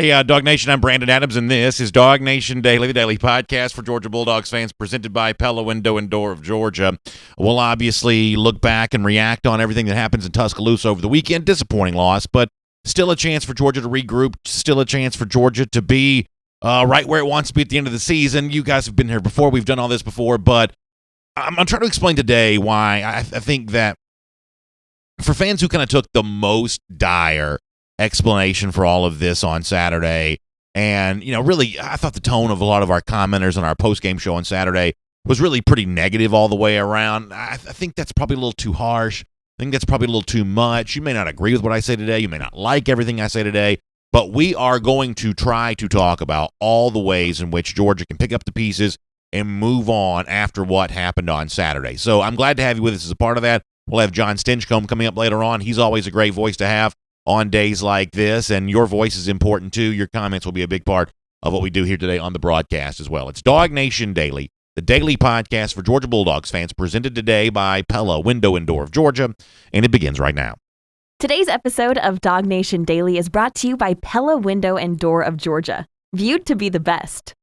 Hey, DawgNation, I'm Brandon Adams, and this is DawgNation Daily, the daily podcast for Georgia Bulldogs fans, presented by Pella Window and Door of Georgia. We'll obviously look back and react on everything that happens in Tuscaloosa over the weekend. Disappointing loss, but still a chance for Georgia to regroup, still a chance for Georgia to be right where it wants to be at the end of the season. You guys have been here before. We've done all this before, but I'm trying to explain today why I think that for fans who kind of took the most dire explanation for all of this on Saturday, and really I thought the tone of a lot of our commenters on our post-game show on Saturday was really pretty negative all the way around. I think that's probably a little too harsh. I think that's probably a little too much. You may not agree with what I say today. You may not like everything I say today, but we are going to try to talk about all the ways in which Georgia can pick up the pieces and move on after what happened on Saturday. So I'm glad to have you with us as a part of that. We'll have John Stinchcomb coming up later on. He's always a great voice to have on days like this, and your voice is important too. Your comments will be a big part of what we do here today on the broadcast as well. It's DawgNation Daily, the daily podcast for Georgia Bulldogs fans, presented today by Pella Window and Door of Georgia, and it begins right now. Today's episode of DawgNation Daily is brought to you by Pella Window and Door of Georgia, viewed to be the best.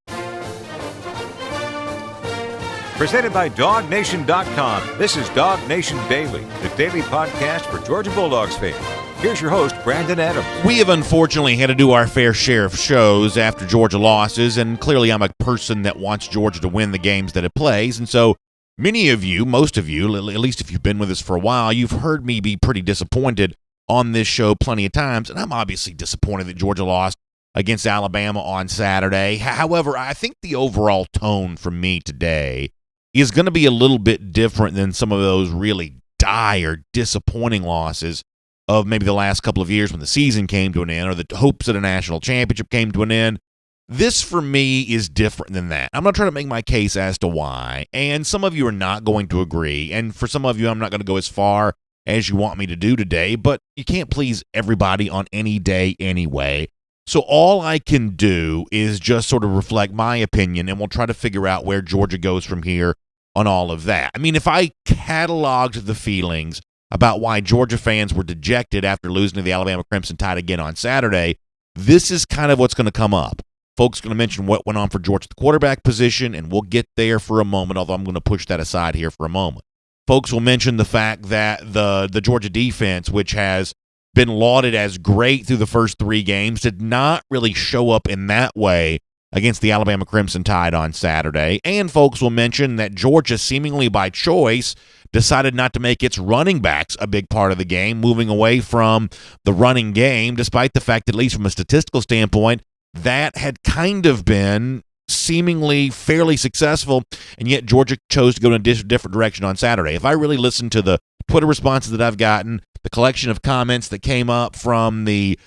Presented by DawgNation.com, this is DawgNation Daily, the daily podcast for Georgia Bulldogs fans. Here's your host, Brandon Adams. We have unfortunately had to do our fair share of shows after Georgia losses, and clearly I'm a person that wants Georgia to win the games that it plays, and so many of you, most of you, at least if you've been with us for a while, you've heard me be pretty disappointed on this show plenty of times, and I'm obviously disappointed that Georgia lost against Alabama on Saturday. However, I think the overall tone from me today is going to be a little bit different than some of those really dire, disappointing losses of maybe the last couple of years when the season came to an end or the hopes at a national championship came to an end. This, for me, is different than that. I'm not trying to make my case as to why, and some of you are not going to agree, and for some of you, I'm not going to go as far as you want me to do today, but you can't please everybody on any day anyway. So all I can do is just sort of reflect my opinion, and we'll try to figure out where Georgia goes from here on all of that. I mean, if I cataloged the feelings about why Georgia fans were dejected after losing to the Alabama Crimson Tide again on Saturday, this is kind of what's going to come up. Folks are going to mention what went on for Georgia at the quarterback position, and we'll get there for a moment, although I'm going to push that aside here for a moment. Folks will mention the fact that the Georgia defense, which has been lauded as great through the first three games, did not really show up in that way against the Alabama Crimson Tide on Saturday. And folks will mention that Georgia, seemingly by choice, decided not to make its running backs a big part of the game, moving away from the running game, despite the fact that, at least from a statistical standpoint, that had kind of been seemingly fairly successful, and yet Georgia chose to go in a different direction on Saturday. If I really listen to the Twitter responses that I've gotten, the collection of comments that came up from the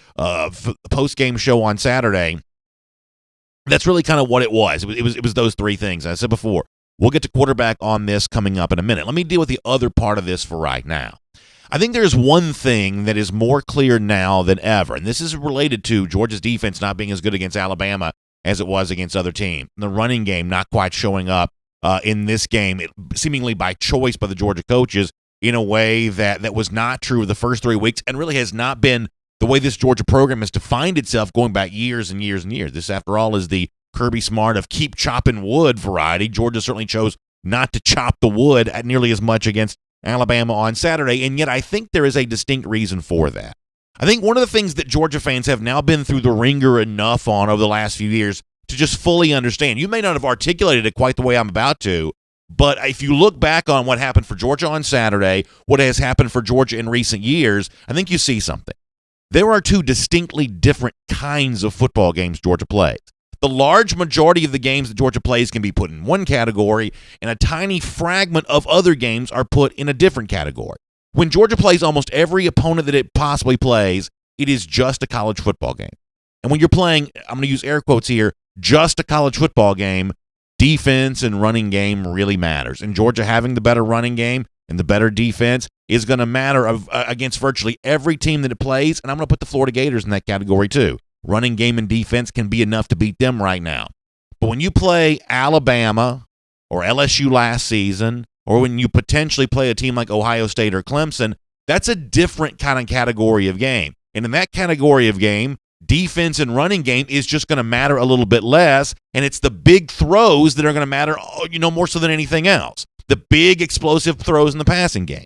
post-game show on Saturday, that's really kind of what it was. It was those three things. I said before, we'll get to quarterback on this coming up in a minute. Let me deal with the other part of this for right now. I think there's one thing that is more clear now than ever, and this is related to Georgia's defense not being as good against Alabama as it was against other teams. The running game not quite showing up in this game, seemingly by choice by the Georgia coaches, in a way that was not true of the first 3 weeks and really has not been the way this Georgia program has defined itself going back years and years and years. This, after all, is the Kirby Smart of keep chopping wood variety. Georgia certainly chose not to chop the wood at nearly as much against Alabama on Saturday, and yet I think there is a distinct reason for that. I think one of the things that Georgia fans have now been through the ringer enough on over the last few years to just fully understand. You may not have articulated it quite the way I'm about to, but if you look back on what happened for Georgia on Saturday, what has happened for Georgia in recent years, I think you see something. There are two distinctly different kinds of football games Georgia plays. The large majority of the games that Georgia plays can be put in one category, and a tiny fragment of other games are put in a different category. When Georgia plays almost every opponent that it possibly plays, it is just a college football game. And when you're playing, I'm going to use air quotes here, just a college football game, defense and running game really matters. And Georgia having the better running game and the better defense is going to matter against virtually every team that it plays, and I'm going to put the Florida Gators in that category too. Running game and defense can be enough to beat them right now. But when you play Alabama or LSU last season, or when you potentially play a team like Ohio State or Clemson, that's a different kind of category of game. And in that category of game, defense and running game is just going to matter a little bit less, and it's the big throws that are going to matter, more so than anything else. The big explosive throws in the passing game.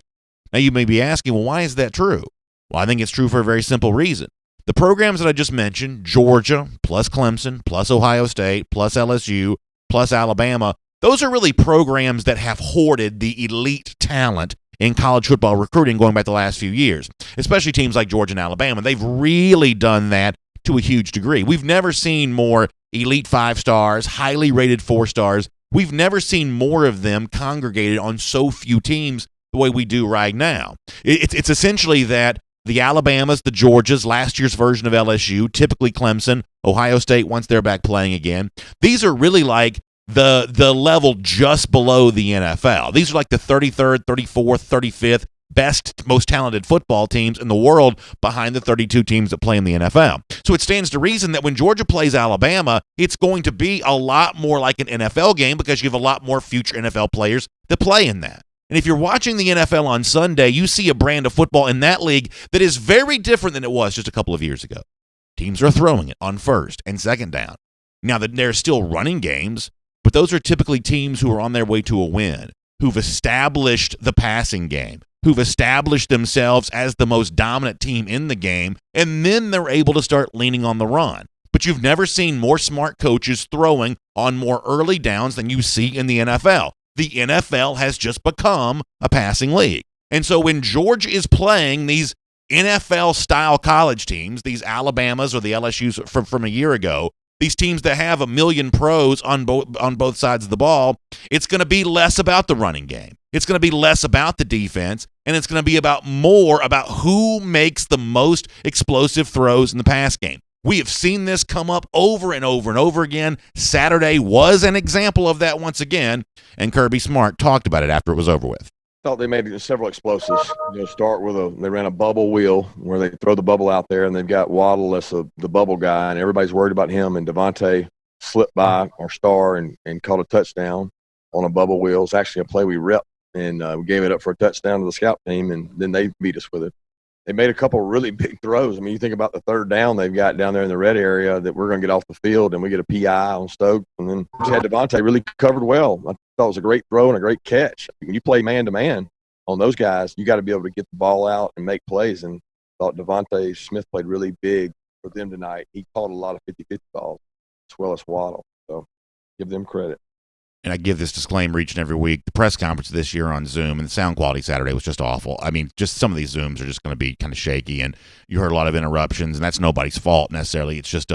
Now, you may be asking, well, why is that true? Well, I think it's true for a very simple reason. The programs that I just mentioned, Georgia, plus Clemson, plus Ohio State, plus LSU, plus Alabama, those are really programs that have hoarded the elite talent in college football recruiting going back the last few years, especially teams like Georgia and Alabama. They've really done that to a huge degree. We've never seen more elite 5 stars, highly rated 4 stars. We've never seen more of them congregated on so few teams the way we do right now. It's essentially that the Alabamas, the Georgias, last year's version of LSU, typically Clemson, Ohio State once they're back playing again. These are really like the level just below the NFL. These are like the 33rd, 34th, 35th best, most talented football teams in the world behind the 32 teams that play in the NFL. So it stands to reason that when Georgia plays Alabama, it's going to be a lot more like an NFL game because you have a lot more future NFL players that play in that. And if you're watching the NFL on Sunday, you see a brand of football in that league that is very different than it was just a couple of years ago. Teams are throwing it on first and second down. Now, there's still running games, but those are typically teams who are on their way to a win, who've established the passing game, who've established themselves as the most dominant team in the game, and then they're able to start leaning on the run. But you've never seen more smart coaches throwing on more early downs than you see in the NFL. The NFL has just become a passing league. And so when Georgia is playing these NFL-style college teams, these Alabamas or the LSUs from a year ago, these teams that have a million pros on both sides of the ball, it's going to be less about the running game. It's going to be less about the defense, and it's going to be more about who makes the most explosive throws in the pass game. We have seen this come up over and over and over again. Saturday was an example of that once again, and Kirby Smart talked about it after it was over with. Thought they made several explosives. Start with they ran a bubble wheel where they throw the bubble out there, and they've got Waddle as the bubble guy, and everybody's worried about him. And Devontae slipped by our star and caught a touchdown on a bubble wheel. It's actually a play we repped, and we gave it up for a touchdown to the scout team, and then they beat us with it. They made a couple of really big throws. I mean, you think about the third down they've got down there in the red area that we're going to get off the field, and we get a PI on Stokes. And then we had Devontae really covered well. I thought it was a great throw and a great catch. When you play man-to-man on those guys, you got to be able to get the ball out and make plays. And I thought Devontae Smith played really big for them tonight. He caught a lot of 50-50 balls as well as Waddle. So give them credit. And I give this disclaimer each and every week. The press conference this year on Zoom and the sound quality Saturday was just awful. I mean, just some of these Zooms are just going to be kind of shaky, and you heard a lot of interruptions, and that's nobody's fault necessarily. It's just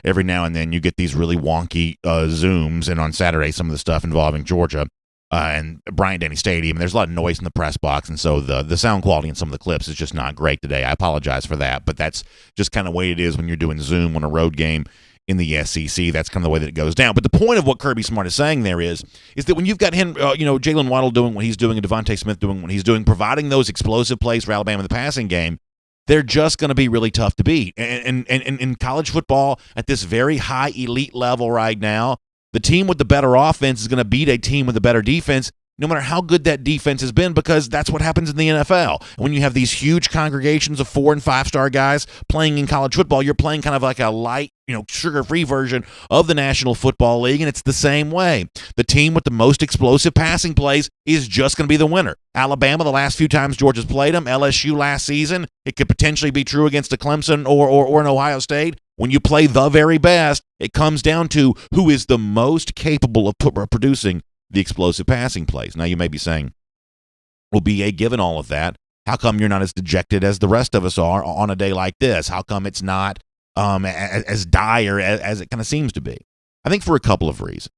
every now and then you get these really wonky Zooms, and on Saturday some of the stuff involving Georgia and Bryant-Denny Stadium, there's a lot of noise in the press box, and so the sound quality in some of the clips is just not great today. I apologize for that, but that's just kind of the way it is when you're doing Zoom on a road game in the SEC. That's kind of the way that it goes down. But the point of what Kirby Smart is saying there is that when you've got him, Jalen Waddle doing what he's doing and Devontae Smith doing what he's doing, providing those explosive plays for Alabama in the passing game, they're just going to be really tough to beat. And in college football at this very high elite level right now, the team with the better offense is going to beat a team with a better defense, no matter how good that defense has been, because that's what happens in the NFL. When you have these huge congregations of 4- and 5-star guys playing in college football, you're playing kind of like a light, sugar-free version of the National Football League, and it's the same way. The team with the most explosive passing plays is just going to be the winner. Alabama, the last few times Georgia's played them, LSU last season, it could potentially be true against a Clemson or an Ohio State. When you play the very best, it comes down to who is the most capable of producing the explosive passing plays. Now, you may be saying, well, B.A., given all of that, how come you're not as dejected as the rest of us are on a day like this? How come it's not as dire as it kind of seems to be? I think for a couple of reasons.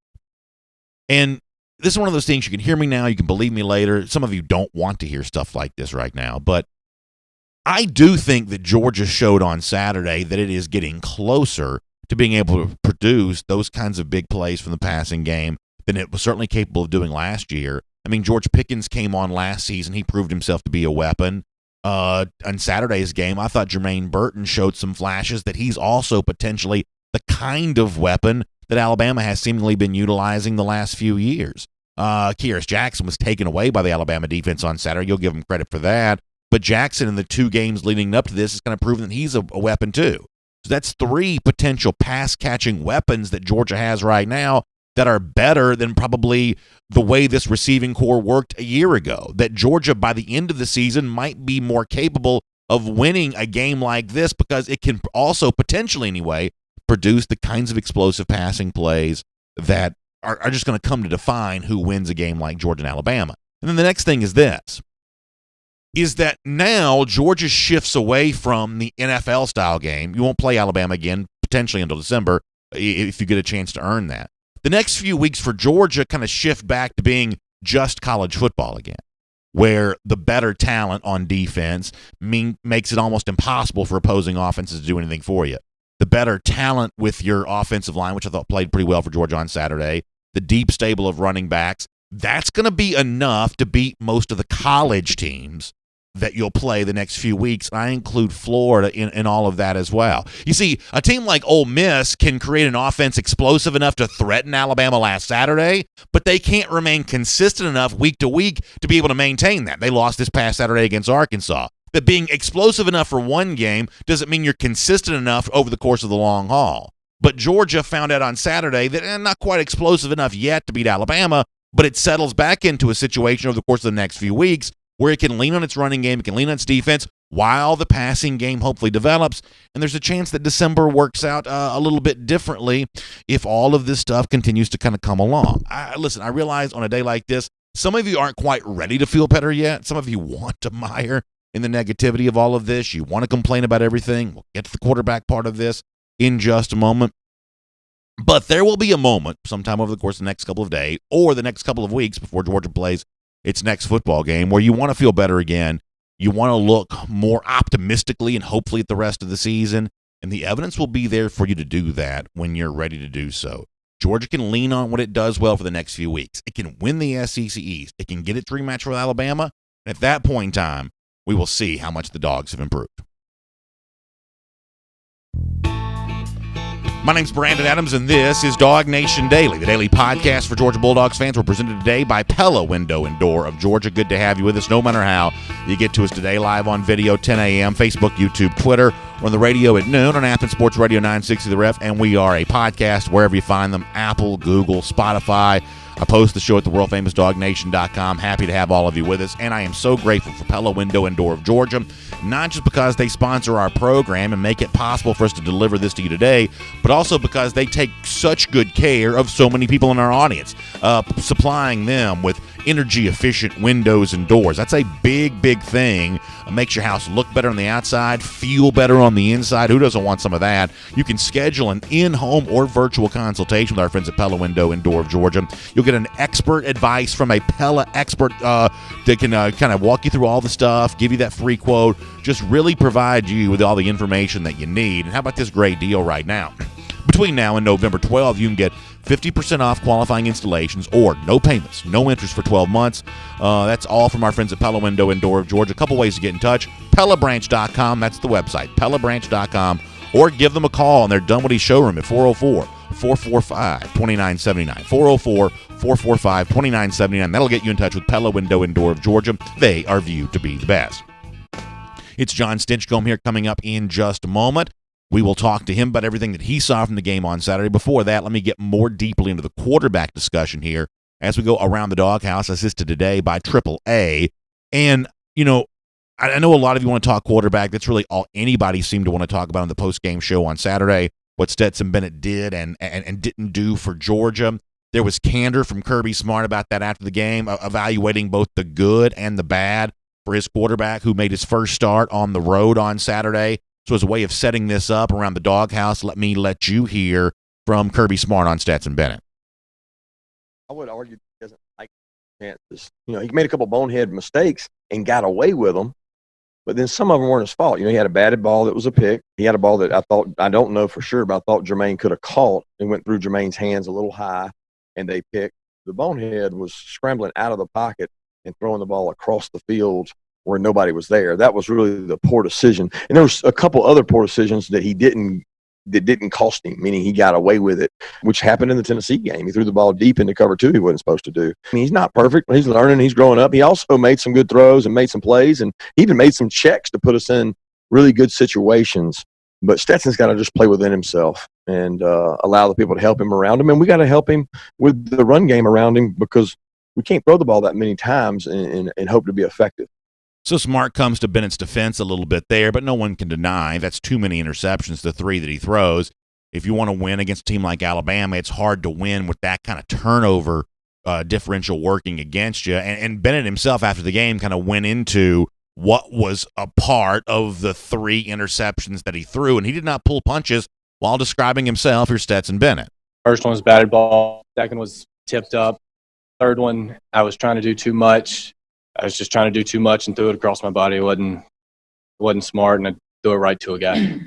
And this is one of those things, you can hear me now, you can believe me later. Some of you don't want to hear stuff like this right now, but I do think that Georgia showed on Saturday that it is getting closer to being able to produce those kinds of big plays from the passing game than it was certainly capable of doing last year. I mean, George Pickens came on last season. He proved himself to be a weapon. On Saturday's game, I thought Jermaine Burton showed some flashes that he's also potentially the kind of weapon that Alabama has seemingly been utilizing the last few years. Kearis Jackson was taken away by the Alabama defense on Saturday. You'll give him credit for that. But Jackson in the 2 games leading up to this is kind of proven that he's a weapon too. So that's 3 potential pass-catching weapons that Georgia has right now that are better than probably the way this receiving core worked a year ago. That Georgia, by the end of the season, might be more capable of winning a game like this because it can also, potentially anyway, produce the kinds of explosive passing plays that are just going to come to define who wins a game like Georgia and Alabama. And then the next thing is this, is that now Georgia shifts away from the NFL-style game. You won't play Alabama again, potentially until December, if you get a chance to earn that. The next few weeks for Georgia kind of shift back to being just college football again, where the better talent on defense makes it almost impossible for opposing offenses to do anything for you. The better talent with your offensive line, which I thought played pretty well for Georgia on Saturday, the deep stable of running backs, that's going to be enough to beat most of the college teams that you'll play the next few weeks. I include Florida in all of that as well. You see, a team like Ole Miss can create an offense explosive enough to threaten Alabama last Saturday, but they can't remain consistent enough week to week to be able to maintain that. They lost this past Saturday against Arkansas. That being explosive enough for one game doesn't mean you're consistent enough over the course of the long haul. But Georgia found out on Saturday that not quite explosive enough yet to beat Alabama, but it settles back into a situation over the course of the next few weeks where it can lean on its running game, it can lean on its defense, while the passing game hopefully develops. And there's a chance that December works out a little bit differently if all of this stuff continues to kind of come along. Listen, I realize on a day like this, some of you aren't quite ready to feel better yet. Some of you want to mire in the negativity of all of this. You want to complain about everything. We'll get to the quarterback part of this in just a moment. But there will be a moment sometime over the course of the next couple of days or the next couple of weeks before Georgia plays its next football game where you want to feel better again. You want to look more optimistically and hopefully at the rest of the season, and the evidence will be there for you to do that when you're ready to do so. Georgia can lean on what it does well for the next few weeks. It can win the SEC East. It can get its rematch with Alabama, and at that point in time, we will see how much the Dogs have improved. My name's Brandon Adams, and this is DawgNation Daily, the daily podcast for Georgia Bulldogs fans. We're presented today by Pella Window and Door of Georgia. Good to have you with us, no matter how you get to us today, live on video, 10 a.m., Facebook, YouTube, Twitter. We're on the radio at noon on Athens Sports Radio 960 The Ref, and we are a podcast wherever you find them, Apple, Google, Spotify. I post the show at the world-famous DawgNation.com. Happy to have all of you with us, and I am so grateful for Pella Window and Door of Georgia, not just because they sponsor our program and make it possible for us to deliver this to you today, but also because they take such good care of so many people in our audience, supplying them with energy-efficient windows and doors. That's a big, big thing. It makes your house look better on the outside, feel better on the inside. Who doesn't want some of that? You can schedule an in-home or virtual consultation with our friends at Pella Window and Door of Georgia. You'll get an expert advice from a Pella expert that can kind of walk you through all the stuff, give you that free quote, just really provide you with all the information that you need. And how about this great deal right now? Between now and November 12th, you can get 50% off qualifying installations or no payments, no interest for 12 months. That's all from our friends at Pella Window and Door of Georgia. A couple ways to get in touch. PellaBranch.com, that's the website, PellaBranch.com, or give them a call on their Dunwoody showroom at 404-445-2979. 404-445-2979. That'll get you in touch with Pella Window and Door of Georgia. They are viewed to be the best. It's John Stinchcomb here coming up in just a moment. We will talk to him about everything that he saw from the game on Saturday. Before that, let me get more deeply into the quarterback discussion here as we go around the doghouse, assisted today by AAA. And, you know, I know a lot of you want to talk quarterback. That's really all anybody seemed to want to talk about on the post-game show on Saturday, what Stetson Bennett did and didn't do for Georgia. There was candor from Kirby Smart about that after the game, evaluating both the good and the bad for his quarterback who made his first start on the road on Saturday. So as a way of setting this up around the doghouse, let you hear from Kirby Smart on Stetson Bennett. I would argue he doesn't like chances. You know, he made a couple bonehead mistakes and got away with them, but then some of them weren't his fault. You know, he had a batted ball that was a pick. He had a ball that I don't know for sure, but I thought Jermaine could have caught and went through Jermaine's hands a little high, and they picked. The bonehead was scrambling out of the pocket and throwing the ball across the field where nobody was there. That was really the poor decision. And there was a couple other poor decisions that didn't cost him, meaning he got away with it, which happened in the Tennessee game. He threw the ball deep into cover two he wasn't supposed to do. I mean, he's not perfect, but he's learning, he's growing up. He also made some good throws and made some plays, and even made some checks to put us in really good situations. But Stetson's got to just play within himself and allow the people to help him around him. And we got to help him with the run game around him because we can't throw the ball that many times and hope to be effective. So Smart comes to Bennett's defense a little bit there, but no one can deny that's too many interceptions, the 3 that he throws. If you want to win against a team like Alabama, it's hard to win with that kind of turnover differential working against you. And Bennett himself after the game kind of went into what was a part of the 3 interceptions that he threw, and he did not pull punches while describing himself. Here's Stetson Bennett. First one was batted ball. Second was tipped up. Third one, I was trying to do too much. I was just trying to do too much and threw it across my body. It wasn't smart, and I threw it right to a guy.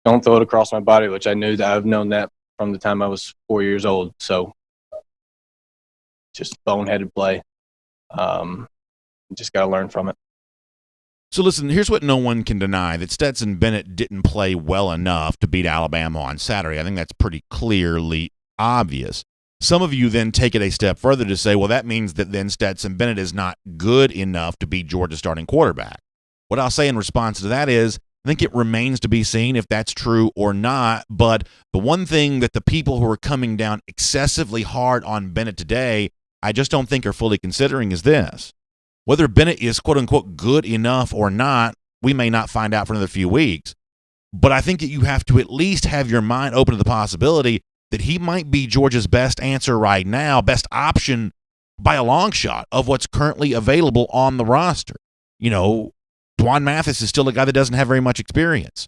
Don't throw it across my body, which I knew that I've known that from the time I was 4 years old. So just boneheaded play. Just got to learn from it. So listen, here's what no one can deny, that Stetson Bennett didn't play well enough to beat Alabama on Saturday. I think that's pretty clearly obvious. Some of you then take it a step further to say, well, that means that then Stetson Bennett is not good enough to be Georgia's starting quarterback. What I'll say in response to that is, I think it remains to be seen if that's true or not, but the one thing that the people who are coming down excessively hard on Bennett today, I just don't think are fully considering is this. Whether Bennett is quote-unquote good enough or not, we may not find out for another few weeks, but I think that you have to at least have your mind open to the possibility that he might be Georgia's best answer right now, best option by a long shot of what's currently available on the roster. You know, Dwan Mathis is still a guy that doesn't have very much experience.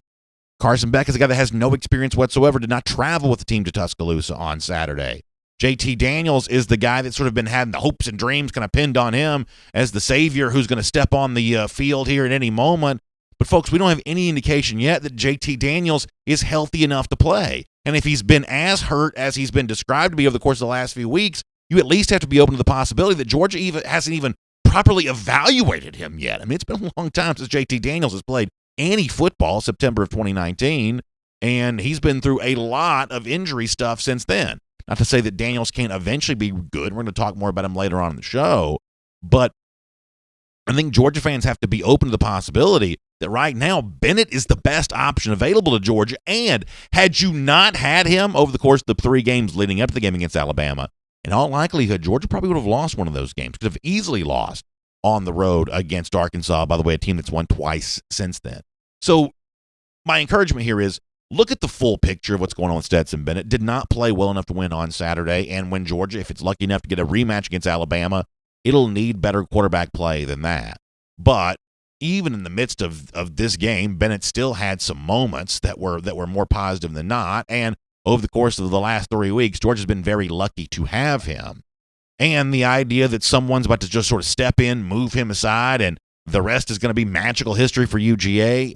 Carson Beck is a guy that has no experience whatsoever, did not travel with the team to Tuscaloosa on Saturday. JT Daniels is the guy that's sort of been having the hopes and dreams kind of pinned on him as the savior who's going to step on the field here at any moment. But, folks, we don't have any indication yet that JT Daniels is healthy enough to play. And if he's been as hurt as he's been described to be over the course of the last few weeks, you at least have to be open to the possibility that Georgia hasn't even properly evaluated him yet. I mean, it's been a long time since JT Daniels has played any football, September of 2019, and he's been through a lot of injury stuff since then. Not to say that Daniels can't eventually be good. We're going to talk more about him later on in the show. But I think Georgia fans have to be open to the possibility that right now Bennett is the best option available to Georgia. And had you not had him over the course of the 3 games leading up to the game against Alabama, in all likelihood, Georgia probably would have lost one of those games. Could have easily lost on the road against Arkansas, by the way, a team that's won twice since then. So my encouragement here is look at the full picture of what's going on with Stetson Bennett. Did not play well enough to win on Saturday. And when Georgia, if it's lucky enough to get a rematch against Alabama, it'll need better quarterback play than that. But even in the midst of this game, Bennett still had some moments that were more positive than not. And over the course of the last 3 weeks, Georgia's been very lucky to have him. And the idea that someone's about to just sort of step in, move him aside, and the rest is going to be magical history for UGA,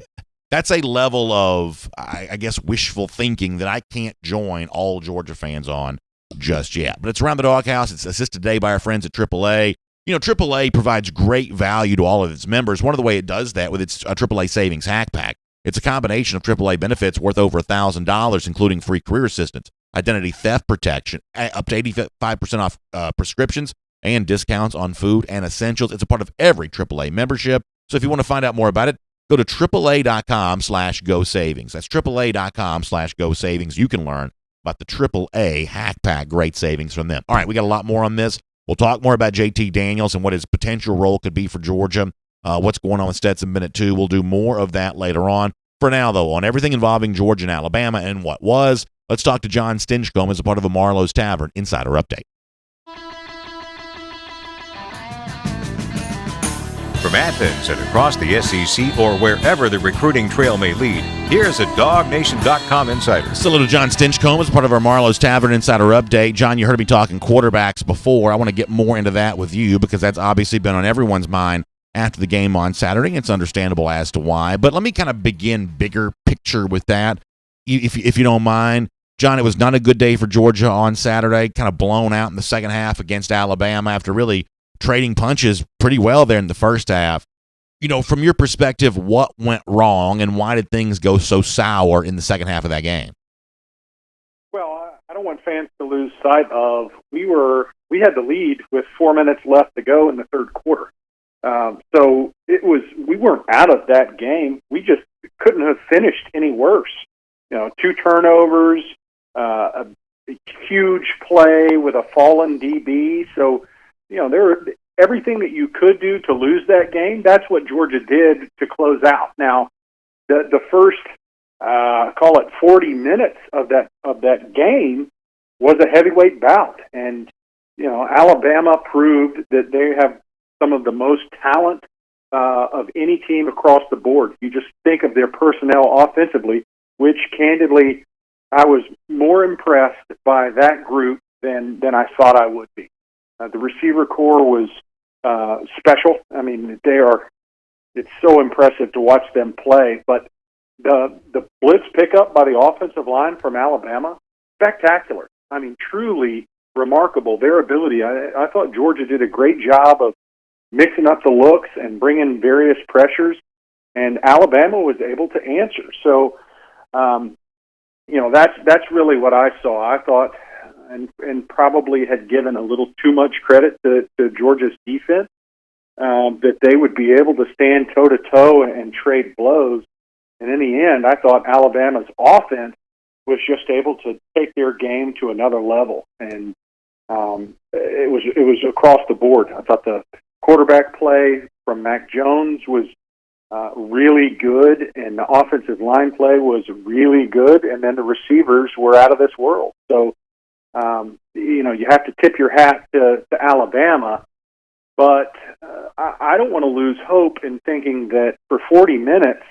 that's a level of, I guess, wishful thinking that I can't join all Georgia fans on just yet. But it's Around the Doghouse. It's assisted today by our friends at AAA. You know, AAA provides great value to all of its members. One of the way it does that with its AAA Savings Hack Pack. It's a combination of AAA benefits worth over $1,000, including free career assistance, identity theft protection, up to 85% off prescriptions, and discounts on food and essentials. It's a part of every AAA membership. So if you want to find out more about it, go to AAA.com/go savings. That's AAA.com/go savings. You can learn about the AAA Hack Pack. Great savings from them. All right, we got a lot more on this. We'll talk more about JT Daniels and what his potential role could be for Georgia. What's going on with Stetson Bennett, too. We'll do more of that later on. For now, though, on everything involving Georgia and Alabama and what was, let's talk to John Stinchcomb as a part of a Marlowe's Tavern Insider Update. From Athens and across the SEC or wherever the recruiting trail may lead, here's a DawgNation.com insider. Hello to John Stinchcomb as part of our Marlowe's Tavern Insider Update. John, you heard me talking quarterbacks before. I want to get more into that with you because that's obviously been on everyone's mind after the game on Saturday. It's understandable as to why. But let me kind of begin bigger picture with that, if you don't mind. John, it was not a good day for Georgia on Saturday, kind of blown out in the second half against Alabama after really trading punches pretty well there in the first half. You know, from your perspective, what went wrong and why did things go so sour in the second half of that game? Well, I don't want fans to lose sight of we had the lead with 4 minutes left to go in the third quarter. So we weren't out of that game. We just couldn't have finished any worse. 2 turnovers, a huge play with a fallen DB. So, everything that you could do to lose that game, that's what Georgia did to close out. Now, the first, call it 40 minutes of that game was a heavyweight bout. And, Alabama proved that they have some of the most talent of any team across the board. You just think of their personnel offensively, which, candidly, I was more impressed by that group than I thought I would be. The receiver corps was special. I mean, it's so impressive to watch them play. But the blitz pickup by the offensive line from Alabama, spectacular. I mean, truly remarkable, their ability. I thought Georgia did a great job of mixing up the looks and bringing various pressures, and Alabama was able to answer. So, that's really what I saw. I thought, and probably had given a little too much credit to Georgia's defense, that they would be able to stand toe-to-toe and trade blows. And in the end, I thought Alabama's offense was just able to take their game to another level. And it was across the board. I thought the quarterback play from Mac Jones was really good, and the offensive line play was really good, and then the receivers were out of this world. So, you have to tip your hat to Alabama, but I don't want to lose hope in thinking that for 40 minutes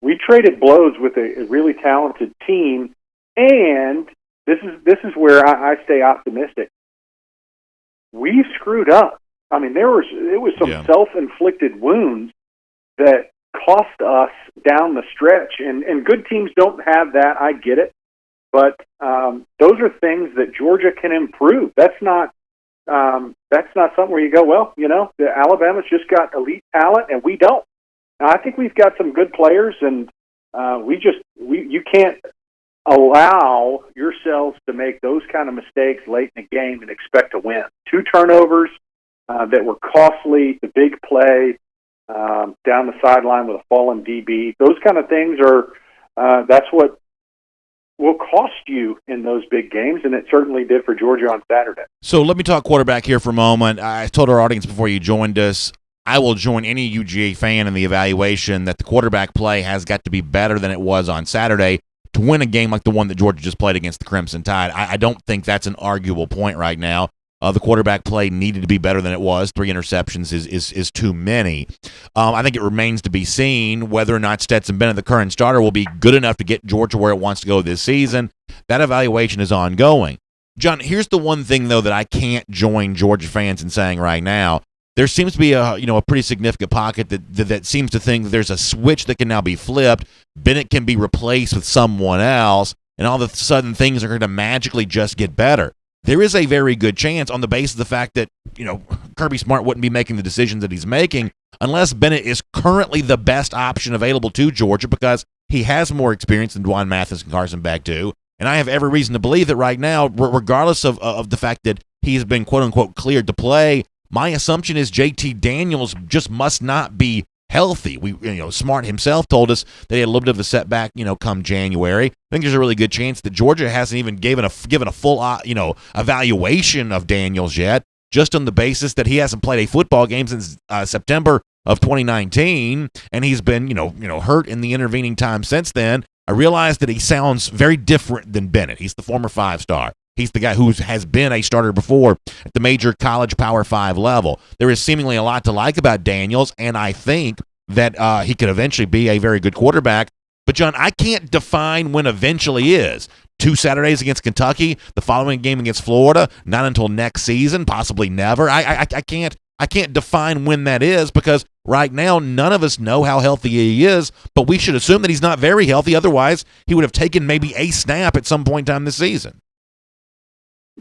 we traded blows with a really talented team, and this is where I stay optimistic. We screwed up. I mean, it was some self-inflicted wounds that cost us down the stretch, and good teams don't have that. I get it, but those are things that Georgia can improve. That's not something where you go, well, the Alabama's just got elite talent and we don't. Now, I think we've got some good players, and you can't allow yourselves to make those kind of mistakes late in the game and expect to win. 2 turnovers that were costly, the big play down the sideline with a fallen DB. Those kind of things that's what will cost you in those big games, and it certainly did for Georgia on Saturday. So let me talk quarterback here for a moment. I told our audience before you joined us, I will join any UGA fan in the evaluation that the quarterback play has got to be better than it was on Saturday to win a game like the one that Georgia just played against the Crimson Tide. I don't think that's an arguable point right now. The quarterback play needed to be better than it was. 3 interceptions is too many. I think it remains to be seen whether or not Stetson Bennett, the current starter, will be good enough to get Georgia where it wants to go this season. That evaluation is ongoing. John, here's the one thing, though, that I can't join Georgia fans in saying right now. There seems to be a pretty significant pocket that seems to think that there's a switch that can now be flipped. Bennett can be replaced with someone else, and all of a sudden things are going to magically just get better. There is a very good chance on the basis of the fact that, Kirby Smart wouldn't be making the decisions that he's making unless Bennett is currently the best option available to Georgia because he has more experience than Dwan Mathis and Carson Beck do. And I have every reason to believe that right now, regardless of the fact that he's been quote-unquote cleared to play, my assumption is JT Daniels just must not be healthy. Smart himself told us that he had a little bit of a setback, come January. I think there's a really good chance that Georgia hasn't even given a full, evaluation of Daniels yet, just on the basis that he hasn't played a football game since September of 2019, and he's been, hurt in the intervening time since then. I realize that he sounds very different than Bennett. He's the former 5-star. He's the guy who has been a starter before at the major college Power 5 level. There is seemingly a lot to like about Daniels, and I think that he could eventually be a very good quarterback. But, John, I can't define when eventually is. 2 Saturdays against Kentucky, the following game against Florida, not until next season, possibly never. I can't define when that is because right now none of us know how healthy he is, but we should assume that he's not very healthy. Otherwise, he would have taken maybe a snap at some point in time this season.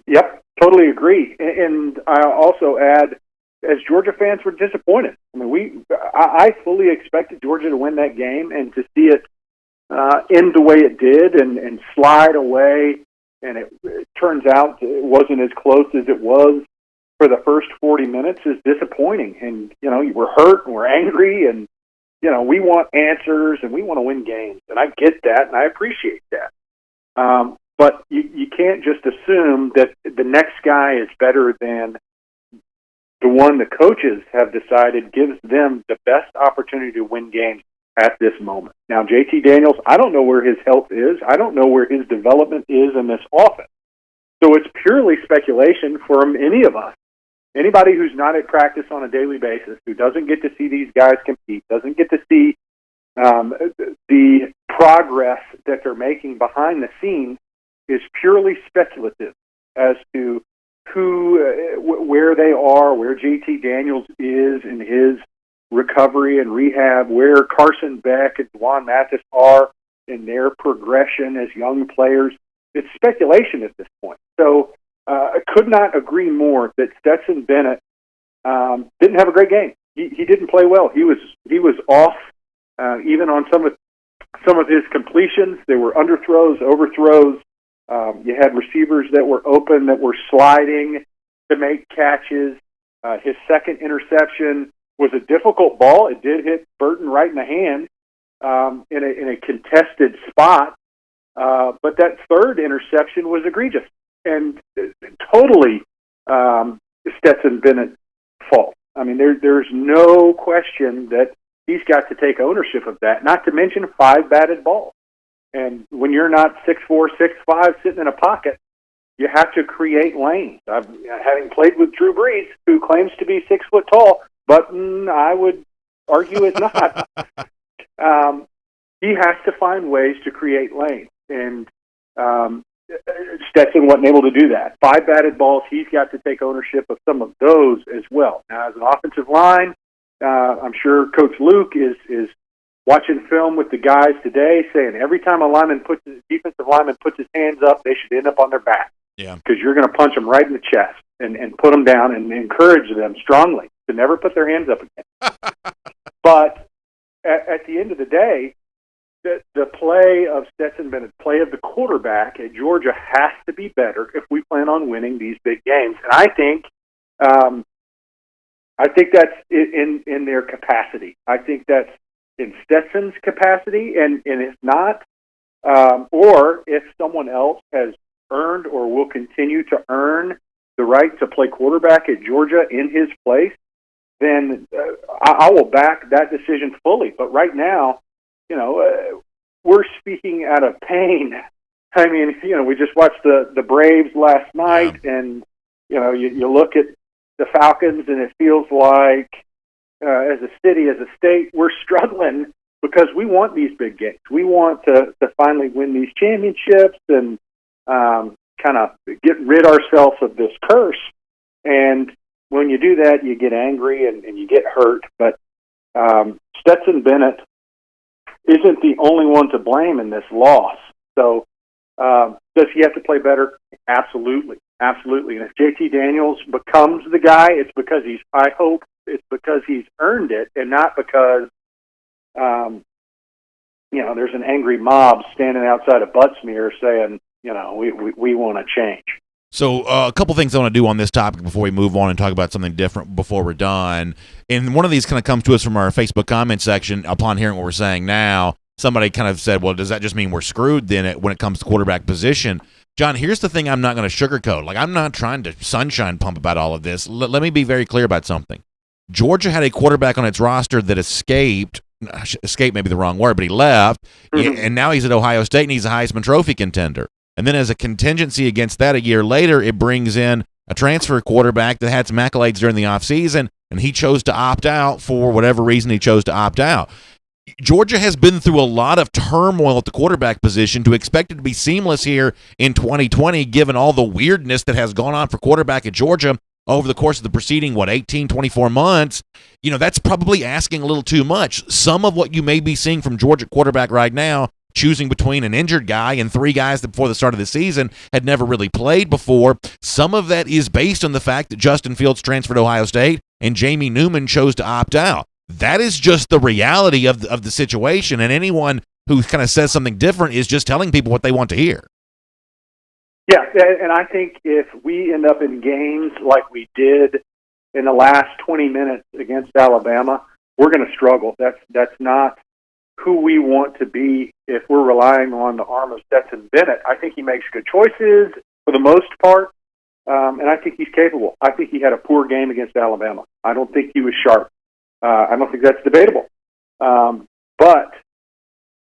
Yep, totally agree. And I also add, as Georgia fans, we're disappointed. I mean, I fully expected Georgia to win that game, and to see it end the way it did and slide away, and it turns out it wasn't as close as it was for the first 40 minutes is disappointing. And, we're hurt and we're angry, and, we want answers and we want to win games, and I get that and I appreciate that. But you can't just assume that the next guy is better than the one the coaches have decided gives them the best opportunity to win games at this moment. Now, JT Daniels, I don't know where his health is. I don't know where his development is in this offense. So it's purely speculation from any of us. Anybody who's not at practice on a daily basis, who doesn't get to see these guys compete, doesn't get to see the progress that they're making behind the scenes, is purely speculative as to where they are, where JT Daniels is in his recovery and rehab, where Carson Beck and Dwan Mathis are in their progression as young players. It's speculation at this point. So I could not agree more that Stetson Bennett didn't have a great game. He didn't play well. He was off even on some of his completions. There were underthrows, overthrows. You had receivers that were open, that were sliding to make catches. His second interception was a difficult ball. It did hit Burton right in the hand in a contested spot. But that third interception was egregious and totally Stetson Bennett's fault. I mean, there's no question that he's got to take ownership of that, not to mention 5 batted balls. And when you're not 6'4", 6'5", sitting in a pocket, you have to create lanes. Having played with Drew Brees, who claims to be 6 foot tall, but I would argue is not. He has to find ways to create lanes, and Stetson wasn't able to do that. 5 batted balls, he's got to take ownership of some of those as well. Now, as an offensive line, I'm sure Coach Luke is watching film with the guys today, saying every time a defensive lineman puts his hands up, they should end up on their back. Yeah, because you're going to punch them right in the chest and put them down and encourage them strongly to never put their hands up again. But at the end of the day, the play of Stetson Bennett, play of the quarterback at Georgia has to be better if we plan on winning these big games. And I think that's in their capacity. I think that's in Stetson's capacity, and if not, or if someone else has earned or will continue to earn the right to play quarterback at Georgia in his place, then I will back that decision fully. But right now, we're speaking out of pain. I mean, we just watched the Braves last night, and you look at the Falcons, and it feels like as a city, as a state, we're struggling because we want these big games. We want to finally win these championships and kind of get rid ourselves of this curse. And when you do that, you get angry and you get hurt. But Stetson Bennett isn't the only one to blame in this loss. So does he have to play better? Absolutely. Absolutely. And if JT Daniels becomes the guy, it's because I hope it's because he's earned it and not because, there's an angry mob standing outside of Buttsmere saying, we want to change. So a couple things I want to do on this topic before we move on and talk about something different before we're done. And one of these kind of comes to us from our Facebook comment section upon hearing what we're saying now. Somebody kind of said, well, does that just mean we're screwed then when it comes to quarterback position? John, here's the thing I'm not going to sugarcoat. I'm not trying to sunshine pump about all of this. Let me be very clear about something. Georgia had a quarterback on its roster that escaped may be the wrong word, but he left, and now he's at Ohio State, and he's a Heisman Trophy contender. And then as a contingency against that, a year later, it brings in a transfer quarterback that had some accolades during the offseason, and he chose to opt out for whatever reason he chose to opt out. Georgia has been through a lot of turmoil at the quarterback position. To expect it to be seamless here in 2020, given all the weirdness that has gone on for quarterback at Georgia over the course of the preceding, 18, 24 months, that's probably asking a little too much. Some of what you may be seeing from Georgia quarterback right now, choosing between an injured guy and 3 guys that before the start of the season had never really played before, some of that is based on the fact that Justin Fields transferred to Ohio State and Jamie Newman chose to opt out. That is just the reality of the situation, and anyone who kind of says something different is just telling people what they want to hear. Yeah, and I think if we end up in games like we did in the last 20 minutes against Alabama, we're going to struggle. That's not who we want to be if we're relying on the arm of Stetson Bennett. I think he makes good choices for the most part, and I think he's capable. I think he had a poor game against Alabama. I don't think he was sharp. I don't think that's debatable. But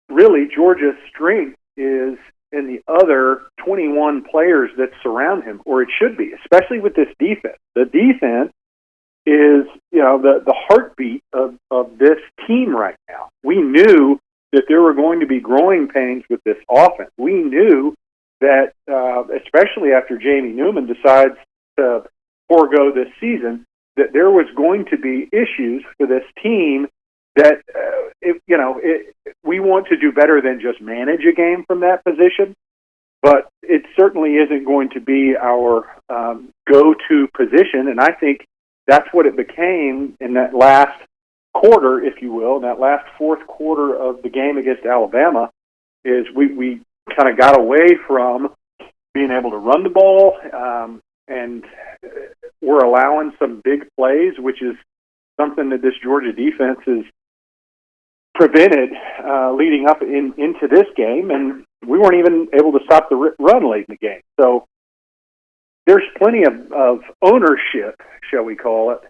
really, Georgia's strength is in the other 21 players that surround him, or it should be, especially with this defense. The defense is, the heartbeat of this team right now. We knew that there were going to be growing pains with this offense. We knew that, especially after Jamie Newman decides to forego this season, that there was going to be issues for this team that, we want to do better than just manage a game from that position, but it certainly isn't going to be our go-to position, and I think that's what it became in that last quarter, if you will, in that last fourth quarter of the game against Alabama, is we kind of got away from being able to run the ball, and we're allowing some big plays, which is something that this Georgia defense is prevented leading up into this game, and we weren't even able to stop the run late in the game. So there's plenty of ownership, shall we call it,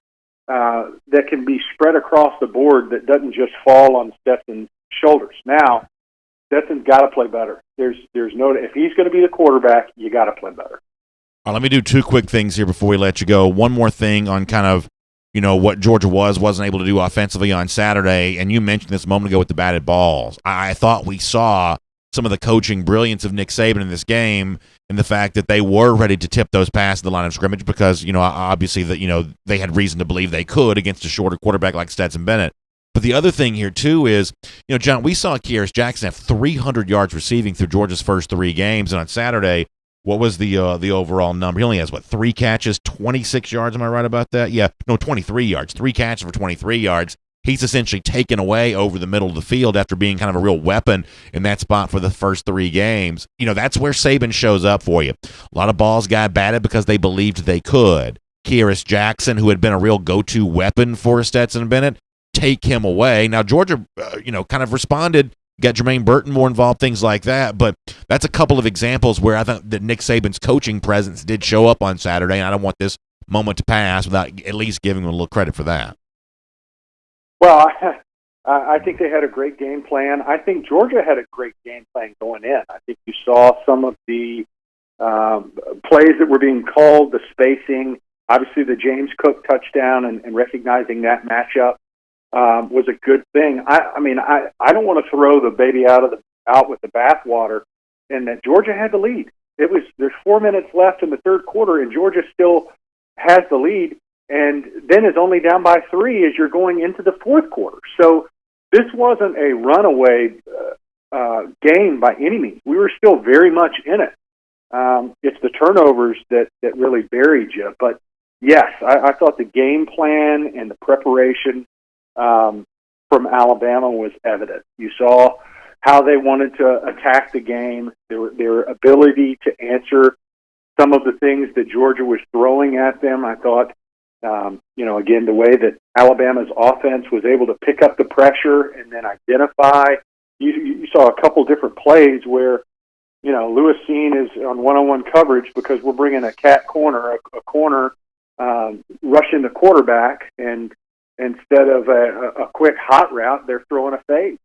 that can be spread across the board that doesn't just fall on Stetson's shoulders. Now, Stetson's got to play better. There's no, if he's going to be the quarterback, you got to play better. All right, let me do two quick things here before we let you go. One more thing on kind of, what Georgia wasn't able to do offensively on Saturday, and you mentioned this a moment ago with the batted balls. I thought we saw some of the coaching brilliance of Nick Saban in this game, and the fact that they were ready to tip those past the line of scrimmage because, obviously that, they had reason to believe they could against a shorter quarterback like Stetson Bennett. But the other thing here, too, is, John, we saw Kearis Jackson have 300 yards receiving through Georgia's first 3 games, and on Saturday, what was the overall number? He only has, 3 catches, 26 yards, am I right about that? Yeah, no, 23 yards. 3 catches for 23 yards. He's essentially taken away over the middle of the field after being kind of a real weapon in that spot for the first 3 games. That's where Saban shows up for you. A lot of balls got batted because they believed they could. Kearis Jackson, who had been a real go-to weapon for Stetson Bennett, take him away. Now, Georgia, kind of responded, got Jermaine Burton more involved, things like that, but that's a couple of examples where I think that Nick Saban's coaching presence did show up on Saturday, and I don't want this moment to pass without at least giving him a little credit for that. Well, I think they had a great game plan. I think Georgia had a great game plan going in. I think you saw some of the plays that were being called, the spacing, obviously the James Cook touchdown and recognizing that matchup was a good thing. I don't want to throw the baby out with the bathwater, and that Georgia had the lead. There's 4 minutes left in the third quarter, and Georgia still has the lead, and then is only down by 3 as you're going into the fourth quarter. So this wasn't a runaway game by any means. We were still very much in it. It's the turnovers that really buried you. But yes, I thought the game plan and the preparation from Alabama was evident. You saw how they wanted to attack the game, their ability to answer some of the things that Georgia was throwing at them. I thought, again, the way that Alabama's offense was able to pick up the pressure and then identify. You saw a couple different plays where, Lewis Seen is on one-on-one coverage because we're bringing a cat corner, a corner rushing the quarterback, and instead of a quick hot route, they're throwing a fade.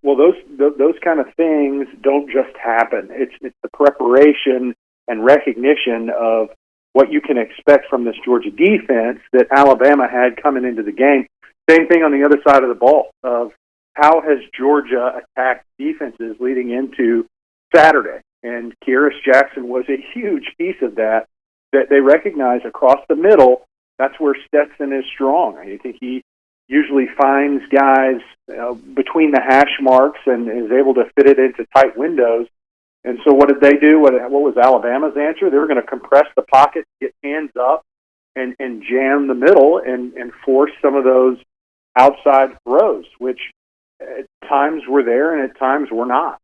Well, those kind of things don't just happen. It's the preparation and recognition of what you can expect from this Georgia defense that Alabama had coming into the game. Same thing on the other side of the ball of how has Georgia attacked defenses leading into Saturday. And Kearis Jackson was a huge piece of that they recognize across the middle. That's where Stetson is strong. I think he usually finds guys between the hash marks and is able to fit it into tight windows. And so what did they do? What was Alabama's answer? They were going to compress the pocket, get hands up, and jam the middle and force some of those outside throws, which at times were there and at times were not.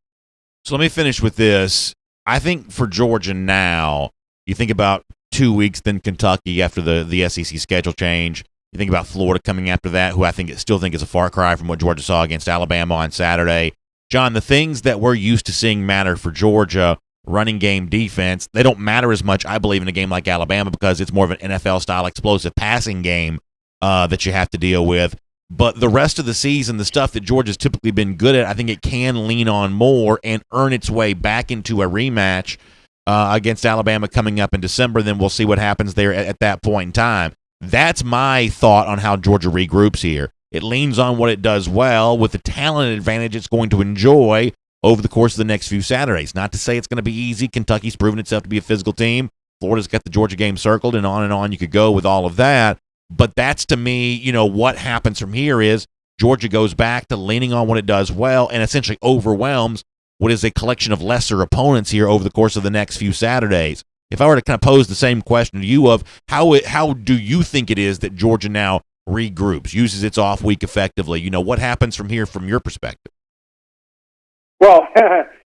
So let me finish with this. I think for Georgia now, you think about 2 weeks, then Kentucky after the SEC schedule change. You think about Florida coming after that, who I still think is a far cry from what Georgia saw against Alabama on Saturday. John, the things that we're used to seeing matter for Georgia, running game, defense, they don't matter as much, I believe, in a game like Alabama because it's more of an NFL-style explosive passing game that you have to deal with. But the rest of the season, the stuff that Georgia's typically been good at, I think it can lean on more and earn its way back into a rematch against Alabama coming up in December. Then we'll see what happens there at that point in time. That's my thought on how Georgia regroups here. It leans on what it does well with the talent advantage it's going to enjoy over the course of the next few Saturdays. Not to say it's going to be easy. Kentucky's proven itself to be a physical team. Florida's got the Georgia game circled, and on you could go with all of that. But that's, to me, what happens from here is Georgia goes back to leaning on what it does well and essentially overwhelms what is a collection of lesser opponents here over the course of the next few Saturdays. If I were to kind of pose the same question to you of how do you think it is that Georgia now regroups, uses its off week effectively? What happens from here from your perspective? Well,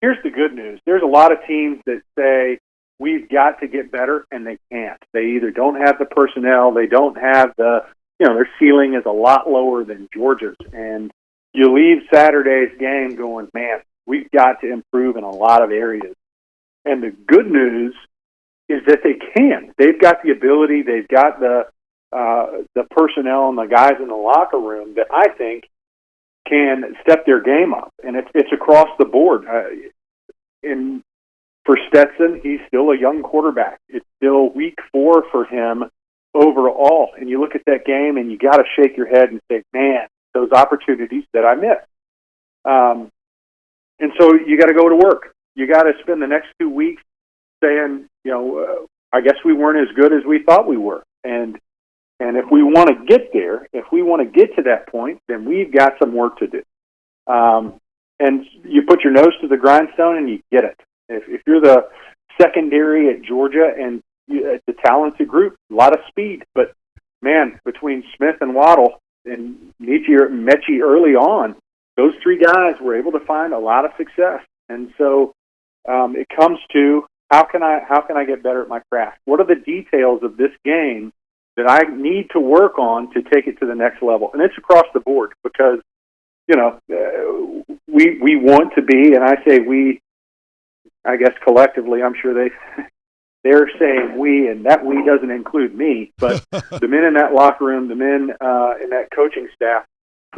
here's the good news. There's a lot of teams that say, we've got to get better, and they can't. They either don't have the personnel, they don't have their ceiling is a lot lower than Georgia's. And you leave Saturday's game going, man, we've got to improve in a lot of areas. And the good news is that they can. They've got the ability, they've got the personnel and the guys in the locker room that I think can step their game up. And it's across the board. For Stetson, he's still a young quarterback. It's still week 4 for him overall. And you look at that game and you got to shake your head and say, man, those opportunities that I missed. And so you got to go to work. You got to spend the next 2 weeks saying, I guess we weren't as good as we thought we were. And if we want to get there, if we want to get to that point, then we've got some work to do. And you put your nose to the grindstone and you get it. If you're the secondary at Georgia and it's a talented group, a lot of speed, but man, between Smith and Waddle and Mechie early on, those 3 guys were able to find a lot of success. And so it comes to how can I get better at my craft? What are the details of this game that I need to work on to take it to the next level? And it's across the board because we want to be, and I say we. I guess collectively, I'm sure they're saying we, and that we doesn't include me, but the men in that locker room, the men in that coaching staff,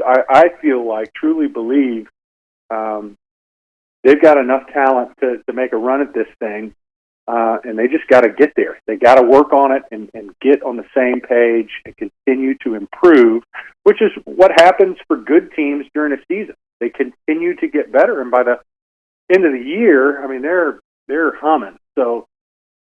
I feel like, truly believe they've got enough talent to make a run at this thing, and they just got to get there. They got to work on it and get on the same page and continue to improve, which is what happens for good teams during a season. They continue to get better, and by the end of the year, I mean, they're humming. So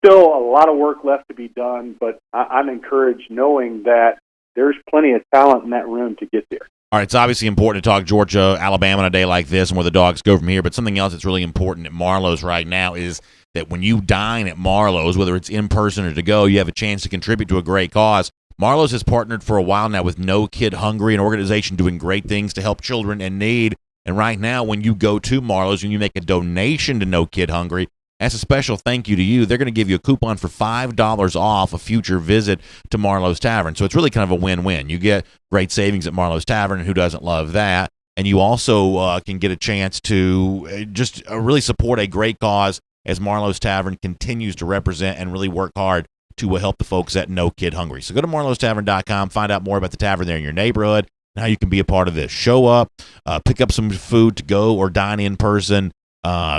still a lot of work left to be done, but I'm encouraged knowing that there's plenty of talent in that room to get there. All right, it's obviously important to talk Georgia, Alabama on a day like this and where the Dogs go from here, but something else that's really important at Marlowe's right now is that when you dine at Marlowe's, whether it's in person or to go, you have a chance to contribute to a great cause. Marlowe's has partnered for a while now with No Kid Hungry, an organization doing great things to help children in need. And right now, when you go to Marlowe's and you make a donation to No Kid Hungry, as a special thank you to you, they're going to give you a coupon for $5 off a future visit to Marlowe's Tavern. So it's really kind of a win-win. You get great savings at Marlowe's Tavern, and who doesn't love that? And you also can get a chance to just really support a great cause as Marlowe's Tavern continues to represent and really work hard to help the folks at No Kid Hungry. So go to marlowstavern.com, find out more about the tavern there in your neighborhood, and how you can be a part of this. Show up, pick up some food to go or dine in person,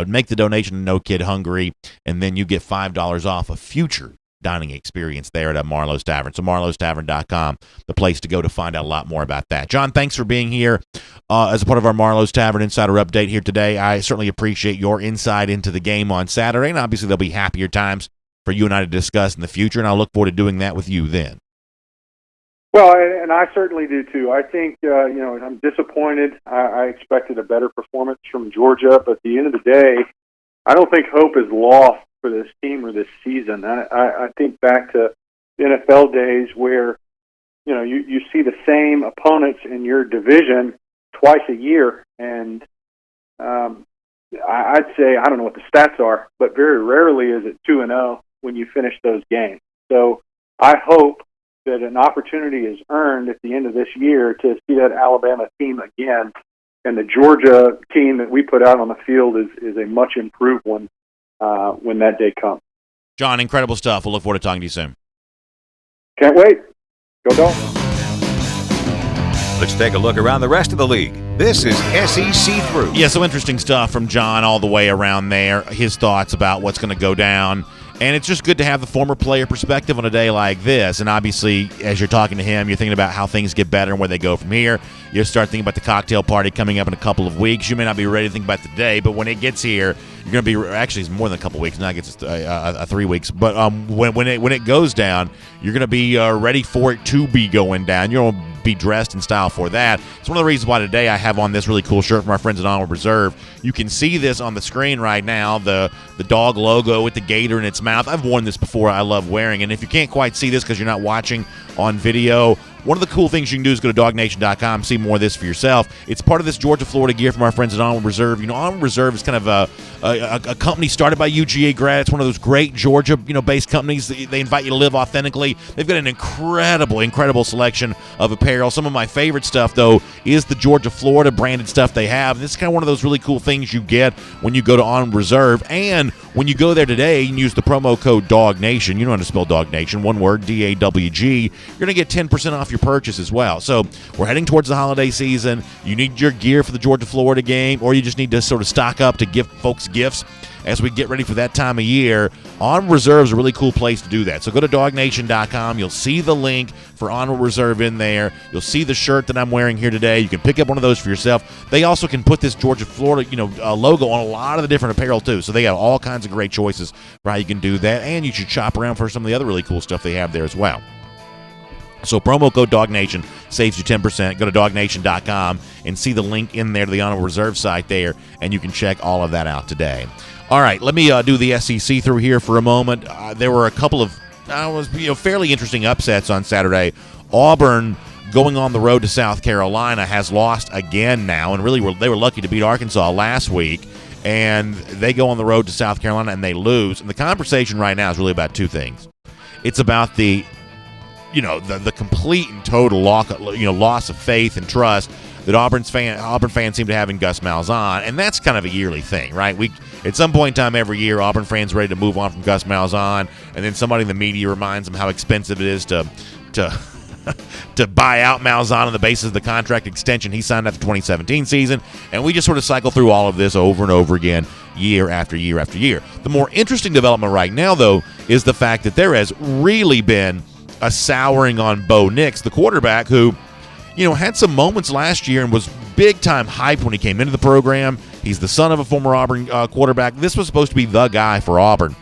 make the donation to No Kid Hungry, and then you get $5 off a future dining experience there at Marlowe's Tavern. So marlowstavern.com, the place to go to find out a lot more about that. John, thanks for being here as a part of our Marlowe's Tavern Insider Update here today. I certainly appreciate your insight into the game on Saturday, and obviously there'll be happier times for you and I to discuss in the future, and I'll look forward to doing that with you then. Well, and I certainly do too. I think, I'm disappointed. I expected a better performance from Georgia, but at the end of the day, I don't think hope is lost for this team or this season. I think back to NFL days where, you see the same opponents in your division twice a year, and I'd say, I don't know what the stats are, but very rarely is it 2-0 when you finish those games. So I hope that an opportunity is earned at the end of this year to see that Alabama team again. And the Georgia team that we put out on the field is a much improved one when that day comes. John, incredible stuff. We'll look forward to talking to you soon. Can't wait. Go Dogs. Let's take a look around the rest of the league. This is SEC Through. Yeah, so interesting stuff from John all the way around there, his thoughts about what's going to go down. And it's just good to have the former player perspective on a day like this. And obviously, as you're talking to him, you're thinking about how things get better and where they go from here. You start thinking about the cocktail party coming up in a couple of weeks. You may not be ready to think about today, but when it gets here, you're going to be – actually, it's more than a couple of weeks. Now it gets 3 weeks. But when it goes down, you're going to be ready for it to be going down. You're going to be dressed in style for that. It's one of the reasons why today I have on this really cool shirt from our friends at Onward Reserve. You can see this on the screen right now, the dog logo with the gator in its mouth. I've worn this before. I love wearing it. And if you can't quite see this because you're not watching on video, one of the cool things you can do is go to DawgNation.com, see more of this for yourself. It's part of this Georgia-Florida gear from our friends at Onward Reserve. You know, Onward Reserve is kind of a company started by UGA grad. It's one of those great Georgia-based companies. They invite you to live authentically. They've got an incredible selection of apparel. Some of my favorite stuff, though, is the Georgia-Florida branded stuff they have. This is kind of one of those really cool things you get when you go to Onward Reserve. And when you go there today and use the promo code DawgNation, you know how to spell DawgNation, one word, D-A-W-G, you're going to get 10% off your purchase as well. So we're heading towards the holiday season. You need your gear for the Georgia-Florida game, or you just need to sort of stock up to give folks gifts as we get ready for that time of year. Onward Reserve is a really cool place to do that. So go to DawgNation.com. You'll see the link for Onward Reserve in there. You'll see the shirt that I'm wearing here today. You can pick up one of those for yourself. They also can put this Georgia-Florida logo on a lot of the different apparel too. So they got all kinds of great choices for how you can do that. And you should shop around for some of the other really cool stuff they have there as well. So promo code DawgNation saves you 10%. Go to DawgNation.com and see the link in there to the Onward Reserve site there, and you can check all of that out today. All right, let me do the SEC through here for a moment. There were a couple of fairly interesting upsets on Saturday. Auburn, going on the road to South Carolina, has lost again now, and really they were lucky to beat Arkansas last week. And they go on the road to South Carolina and they lose. And the conversation right now is really about two things. It's about the complete and total loss of faith and trust that Auburn fans seem to have in Gus Malzahn, and that's kind of a yearly thing, right? At some point in time every year, Auburn fans are ready to move on from Gus Malzahn, and then somebody in the media reminds them how expensive it is to buy out Malzahn on the basis of the contract extension he signed after the 2017 season, and we just sort of cycle through all of this over and over again, year after year after year. The more interesting development right now, though, is the fact that there has really been a souring on Bo Nix, the quarterback who, had some moments last year and was big-time hyped when he came into the program. He's the son of a former Auburn quarterback. This was supposed to be the guy for Auburn.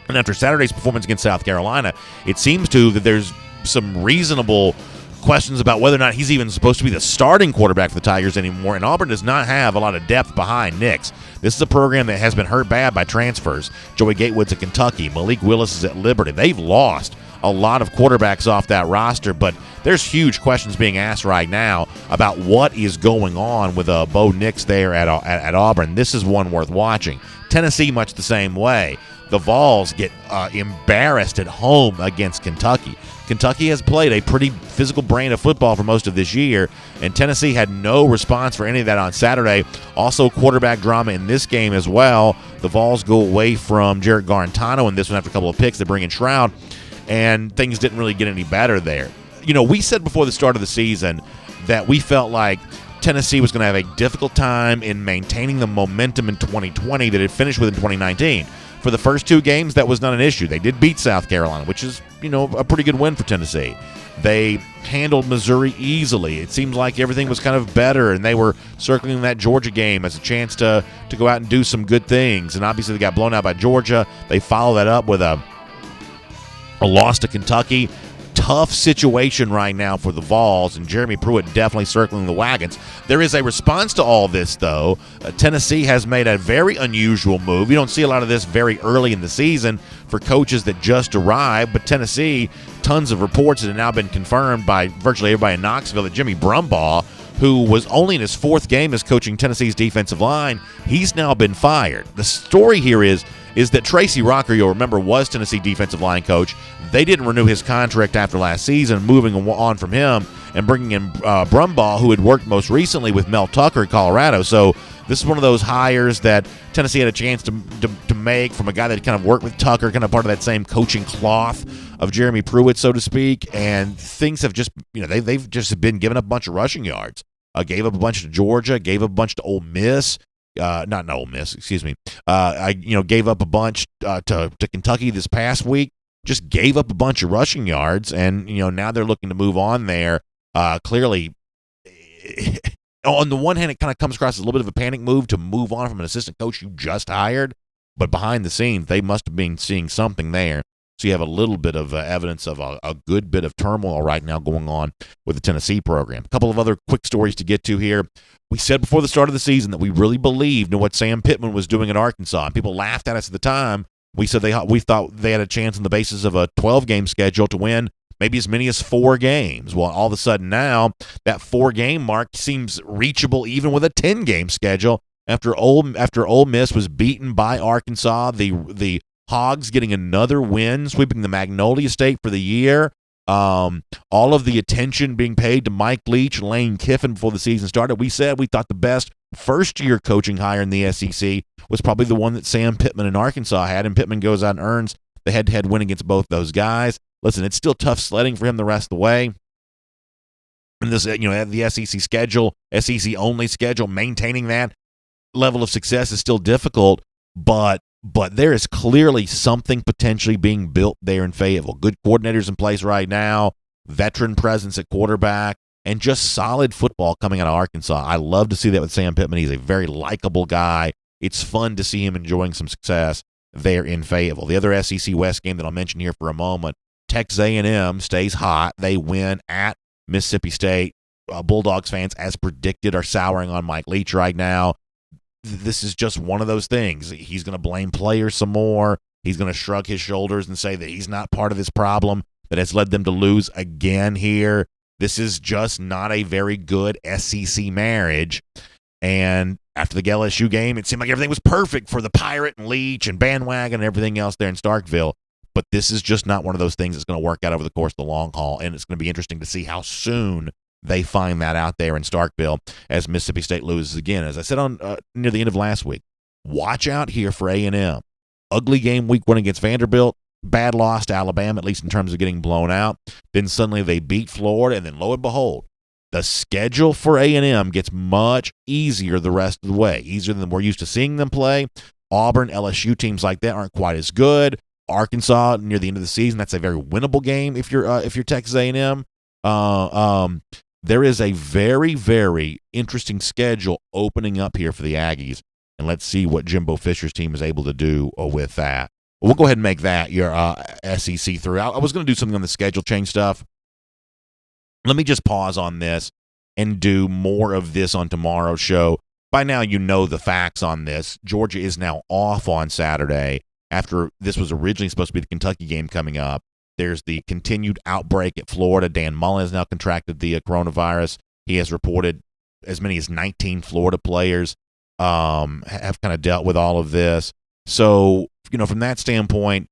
And after Saturday's performance against South Carolina, it seems that there's some reasonable questions about whether or not he's even supposed to be the starting quarterback for the Tigers anymore, and Auburn does not have a lot of depth behind Nix. This is a program that has been hurt bad by transfers. Joey Gatewood's at Kentucky. Malik Willis is at Liberty. They've lost a lot of quarterbacks off that roster, but there's huge questions being asked right now about what is going on with Bo Nix there at Auburn. This is one worth watching. Tennessee, much the same way. The Vols get embarrassed at home against Kentucky. Kentucky has played a pretty physical brand of football for most of this year, and Tennessee had no response for any of that on Saturday. Also, quarterback drama in this game as well. The Vols go away from Jarrett Garantano in this one after a couple of picks. They bring in Shroud, and things didn't really get any better there. We said before the start of the season that we felt like Tennessee was going to have a difficult time in maintaining the momentum in 2020 that it finished with in 2019. For the first two games, that was not an issue. They did beat South Carolina, which is, a pretty good win for Tennessee. They handled Missouri easily. It seemed like everything was kind of better, and they were circling that Georgia game as a chance to go out and do some good things. And obviously they got blown out by Georgia. They follow that up with a loss to Kentucky. Tough situation right now for the Vols, and Jeremy Pruitt definitely circling the wagons. There is a response to all this, though. Tennessee has made a very unusual move. You don't see a lot of this very early in the season for coaches that just arrived, but Tennessee, tons of reports that have now been confirmed by virtually everybody in Knoxville that Jimmy Brumbaugh, who was only in his fourth game as coaching Tennessee's defensive line, he's now been fired. The story here is is that Tracy Rocker, you'll remember, was Tennessee defensive line coach. They didn't renew his contract after last season, moving on from him and bringing in Brumbaugh, who had worked most recently with Mel Tucker at Colorado. So this is one of those hires that Tennessee had a chance to make from a guy that kind of worked with Tucker, kind of part of that same coaching cloth of Jeremy Pruitt, so to speak. And things have just, they've just been giving up a bunch of rushing yards. Gave up a bunch to Georgia, gave up a bunch to Ole Miss. Not Ole Miss, excuse me. Gave up a bunch to Kentucky this past week. Just gave up a bunch of rushing yards, and now they're looking to move on there. Clearly, on the one hand, it kind of comes across as a little bit of a panic move to move on from an assistant coach you just hired, but behind the scenes, they must have been seeing something there. So you have a little bit of evidence of a good bit of turmoil right now going on with the Tennessee program. A couple of other quick stories to get to here. We said before the start of the season that we really believed in what Sam Pittman was doing at Arkansas, and people laughed at us at the time. We said we thought they had a chance on the basis of a 12-game schedule to win maybe as many as 4 games. Well, all of a sudden now that 4-game mark seems reachable even with a 10-game schedule. After Ole Miss was beaten by Arkansas, the Hogs getting another win, sweeping the Magnolia State for the year. All of the attention being paid to Mike Leach and Lane Kiffin before the season started. We said we thought the best first-year coaching hire in the SEC was probably the one that Sam Pittman in Arkansas had, and Pittman goes out and earns the head-to-head win against both those guys. Listen, it's still tough sledding for him the rest of the way. And this, the SEC schedule, SEC-only schedule, maintaining that level of success is still difficult, but there is clearly something potentially being built there in Fayetteville. Good coordinators in place right now, veteran presence at quarterback, and just solid football coming out of Arkansas. I love to see that with Sam Pittman. He's a very likable guy. It's fun to see him enjoying some success there in Fayetteville. The other SEC West game that I'll mention here for a moment, Texas A&M stays hot. They win at Mississippi State. Bulldogs fans, as predicted, are souring on Mike Leach right now. This is just one of those things. He's going to blame players some more. He's going to shrug his shoulders and say that he's not part of this problem that has led them to lose again here. This is just not a very good SEC marriage. And after the LSU game, it seemed like everything was perfect for the Pirate and Leach and bandwagon and everything else there in Starkville. But this is just not one of those things that's going to work out over the course of the long haul. And it's going to be interesting to see how soon they find that out there in Starkville as Mississippi State loses again. As I said on near the end of last week, watch out here for A&M. Ugly game week 1 against Vanderbilt. Bad loss to Alabama, at least in terms of getting blown out. Then suddenly they beat Florida, and then lo and behold, the schedule for A&M gets much easier the rest of the way, easier than we're used to seeing them play. Auburn, LSU teams like that aren't quite as good. Arkansas near the end of the season, that's a very winnable game if you're Texas A&M. There is a very, very interesting schedule opening up here for the Aggies, and let's see what Jimbo Fisher's team is able to do with that. We'll go ahead and make that your SEC through. I was going to do something on the schedule change stuff. Let me just pause on this and do more of this on tomorrow's show. By now, you know the facts on this. Georgia is now off on Saturday after this was originally supposed to be the Kentucky game coming up. There's the continued outbreak at Florida. Dan Mullen has now contracted the coronavirus. He has reported as many as 19 Florida players have kind of dealt with all of this. So, from that standpoint,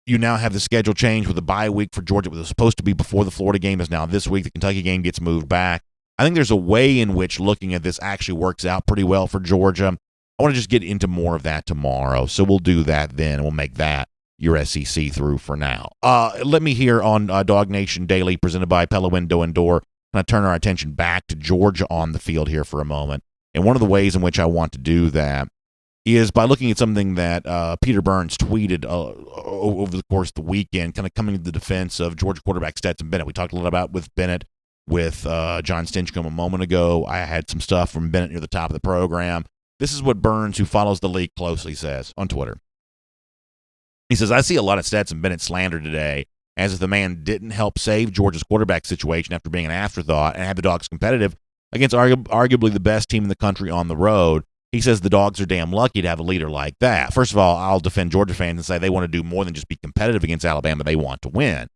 you now have the schedule change with a bye week for Georgia. It was supposed to be before the Florida game is now this week. The Kentucky game gets moved back. I think there's a way in which looking at this actually works out pretty well for Georgia. I want to just get into more of that tomorrow. So we'll do that then, and we'll make that your SEC through for now. Let me hear on DawgNation Daily, presented by Pella Window and Door, kind of turn our attention back to Georgia on the field here for a moment. And one of the ways in which I want to do that is by looking at something that Peter Burns tweeted over the course of the weekend, kind of coming to the defense of Georgia quarterback Stetson Bennett. We talked a little about with Bennett, with John Stinchcomb a moment ago. I had some stuff from Bennett near the top of the program. This is what Burns, who follows the league closely, says on Twitter. He says, I see a lot of Stetson Bennett slander today, as if the man didn't help save Georgia's quarterback situation after being an afterthought and have the Dogs competitive against arguably the best team in the country on the road. He says the Dogs are damn lucky to have a leader like that. First of all, I'll defend Georgia fans and say they want to do more than just be competitive against Alabama. They want to win.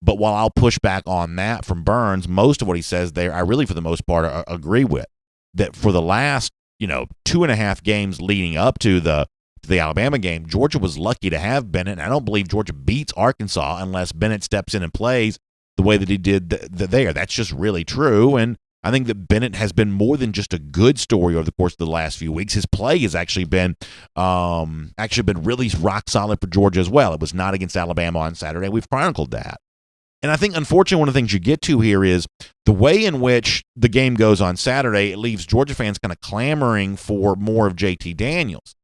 But while I'll push back on that from Burns, most of what he says there, I really, for the most part, agree with. That for the last, 2.5 games leading up to the to the Alabama game, Georgia was lucky to have Bennett. And I don't believe Georgia beats Arkansas unless Bennett steps in and plays the way that he did there. That's just really true. And I think that Bennett has been more than just a good story over the course of the last few weeks. His play has actually been really rock solid for Georgia as well. It was not against Alabama on Saturday. We've chronicled that. And I think, unfortunately, one of the things you get to here is the way in which the game goes on Saturday. It leaves Georgia fans kind of clamoring for more of JT Daniels.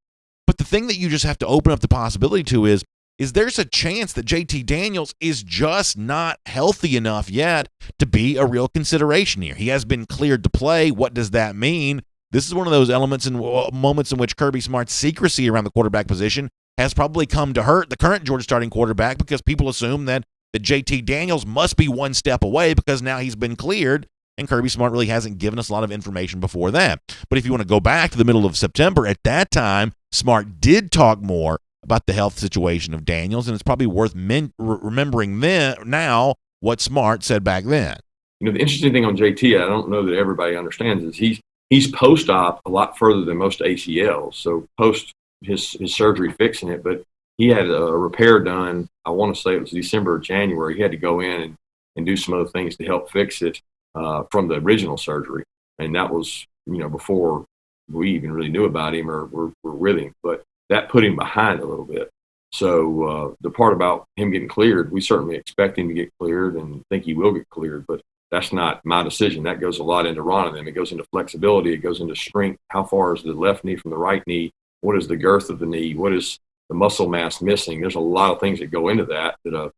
But the thing that you just have to open up the possibility to is there's a chance that JT Daniels is just not healthy enough yet to be a real consideration here. He has been cleared to play. What does that mean? This is one of those moments in which Kirby Smart's secrecy around the quarterback position has probably come to hurt the current Georgia starting quarterback, because people assume that JT Daniels must be one step away because now he's been cleared, and Kirby Smart really hasn't given us a lot of information before that. But if you want to go back to the middle of September, at that time, Smart did talk more about the health situation of Daniels, and it's probably worth remembering now what Smart said back then. The interesting thing on JT, I don't know that everybody understands, is he's post-op a lot further than most ACLs. So post his surgery fixing it, but he had a repair done, I want to say it was December or January. He had to go in and do some other things to help fix it from the original surgery. And that was, before we even really knew about him or were with him. But that put him behind a little bit. So the part about him getting cleared, we certainly expect him to get cleared and think he will get cleared. But that's not my decision. That goes a lot into Ron and them. It goes into flexibility. It goes into strength. How far is the left knee from the right knee? What is the girth of the knee? What is the muscle mass missing? There's a lot of things that go into that the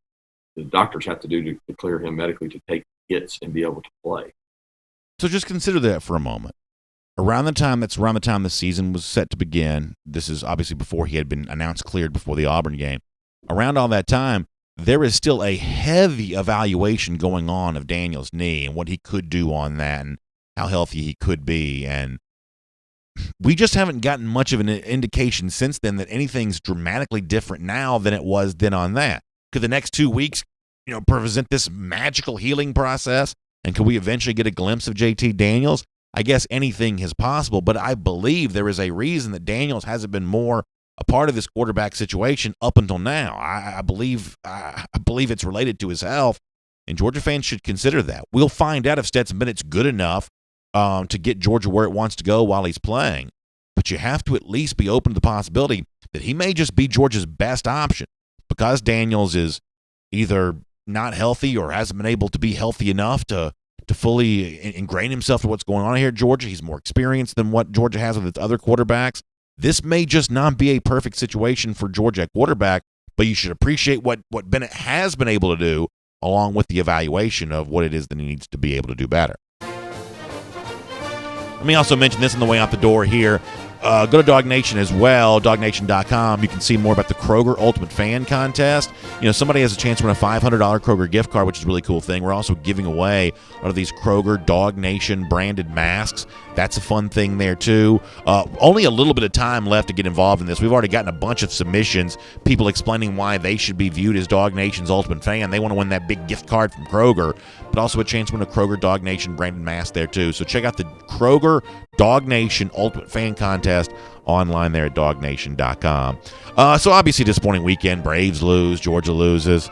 doctors have to do to clear him medically to take hits and be able to play. So just consider that for a moment. Around the time the season was set to begin, this is obviously before he had been announced cleared before the Auburn game. Around all that time, there is still a heavy evaluation going on of Daniel's knee and what he could do on that and how healthy he could be. And we just haven't gotten much of an indication since then that anything's dramatically different now than it was then on that. Could the next 2 weeks, present this magical healing process? And could we eventually get a glimpse of JT Daniels? I guess anything is possible, but I believe there is a reason that Daniels hasn't been more a part of this quarterback situation up until now. I believe it's related to his health, and Georgia fans should consider that. We'll find out if Stetson Bennett's good enough to get Georgia where it wants to go while he's playing. But you have to at least be open to the possibility that he may just be Georgia's best option because Daniels is either not healthy or hasn't been able to be healthy enough to fully ingrain himself to what's going on here at Georgia. He's more experienced than what Georgia has with its other quarterbacks. This may just not be a perfect situation for Georgia at quarterback, but you should appreciate what Bennett has been able to do along with the evaluation of what it is that he needs to be able to do better. Let me also mention this on the way out the door here. Go to DawgNation as well, DawgNation.com. You can see more about the Kroger Ultimate Fan Contest. Somebody has a chance to win a $500 Kroger gift card, which is a really cool thing. We're also giving away a lot of these Kroger DawgNation branded masks. That's a fun thing there, too. Only a little bit of time left to get involved in this. We've already gotten a bunch of submissions, people explaining why they should be viewed as DawgNation's Ultimate Fan. They want to win that big gift card from Kroger, but also a chance to win a Kroger DawgNation branded mask there, too. So check out the Kroger DawgNation Ultimate Fan Contest online there at DawgNation.com. So obviously disappointing weekend. Braves lose, Georgia loses.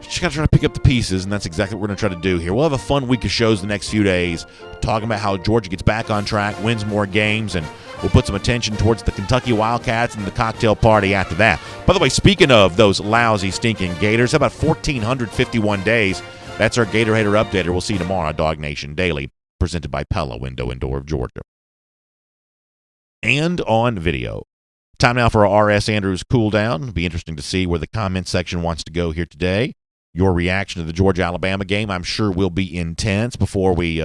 Just got to try to pick up the pieces, and that's exactly what we're going to try to do here. We'll have a fun week of shows the next few days, talking about how Georgia gets back on track, wins more games, and we'll put some attention towards the Kentucky Wildcats and the cocktail party after that. By the way, speaking of those lousy, stinking Gators, how about 1,451 days? That's our Gator Hater Updater. We'll see you tomorrow on DawgNation Daily, presented by Pella Window and Door of Georgia. And on video. Time now for our R.S. Andrews cool down. It'll be interesting to see where the comment section wants to go here today. Your reaction to the Georgia-Alabama game, I'm sure, will be intense. Before we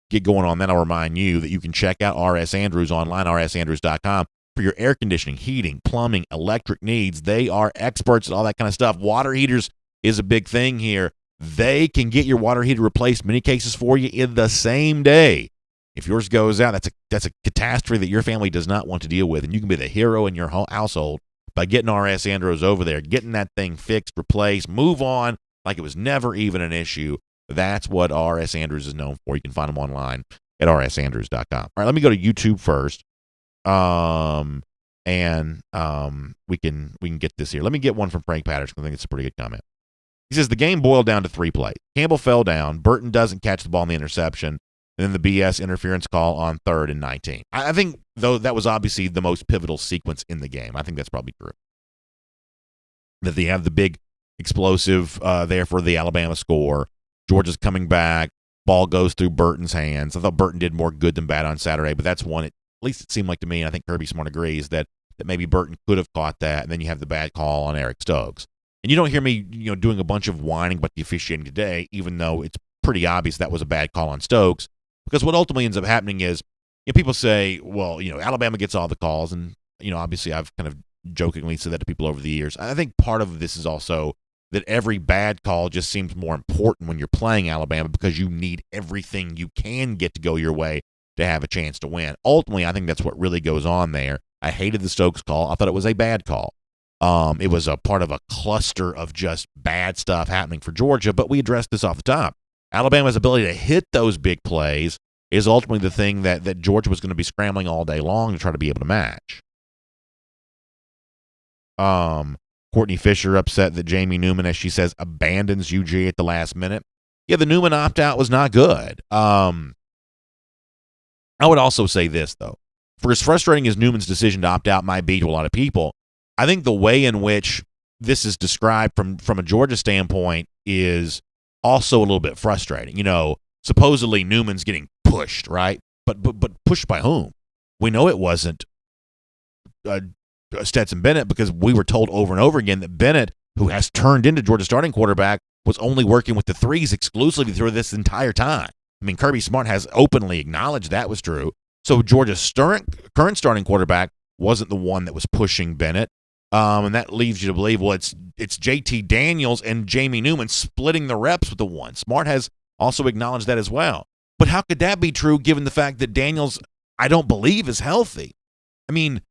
get going on that, I'll remind you that you can check out R.S. Andrews online, rsandrews.com, for your air conditioning, heating, plumbing, electric needs. They are experts at all that kind of stuff. Water heaters is a big thing here. They can get your water heater replaced, many cases for you, in the same day. If yours goes out, that's a catastrophe that your family does not want to deal with, and you can be the hero in your household by getting R.S. Andrews over there, getting that thing fixed, replaced, move on like it was never even an issue. That's what R.S. Andrews is known for. You can find him online at rsandrews.com. All right, let me go to YouTube first. And we can get this here. Let me get one from Frank Patterson. I think it's a pretty good comment. He says the game boiled down to 3 plays. Campbell fell down. Burton doesn't catch the ball in the interception. And then the BS interference call on 3rd and 19. I think, though, that was obviously the most pivotal sequence in the game. I think that's probably true. That they have the big explosive there for the Alabama score. Georgia's coming back. Ball goes through Burton's hands. I thought Burton did more good than bad on Saturday, but that's one, at least it seemed like to me, and I think Kirby Smart agrees, that maybe Burton could have caught that, and then you have the bad call on Eric Stokes. And you don't hear me doing a bunch of whining about the officiating today, even though it's pretty obvious that was a bad call on Stokes, because what ultimately ends up happening is people say, well, Alabama gets all the calls, and obviously I've kind of jokingly said that to people over the years. I think part of this is also that every bad call just seems more important when you're playing Alabama because you need everything you can get to go your way to have a chance to win. Ultimately, I think that's what really goes on there. I hated the Stokes call. I thought it was a bad call. It was a part of a cluster of just bad stuff happening for Georgia, but we addressed this off the top. Alabama's ability to hit those big plays is ultimately the thing that Georgia was going to be scrambling all day long to try to be able to match. Courtney Fisher upset that Jamie Newman, as she says, abandons UG at the last minute. Yeah, the Newman opt-out was not good. I would also say this, though. For as frustrating as Newman's decision to opt out might be to a lot of people, I think the way in which this is described from a Georgia standpoint is also a little bit frustrating. Supposedly Newman's getting pushed, right? But pushed by whom? We know it wasn't Stetson Bennett, because we were told over and over again that Bennett, who has turned into Georgia's starting quarterback, was only working with the threes exclusively through this entire time. I mean, Kirby Smart has openly acknowledged that was true. So Georgia's current starting quarterback wasn't the one that was pushing Bennett. And that leaves you to believe, well, it's JT Daniels and Jamie Newman splitting the reps with the one. Smart has also acknowledged that as well. But how could that be true given the fact that Daniels, I don't believe, is healthy? I mean,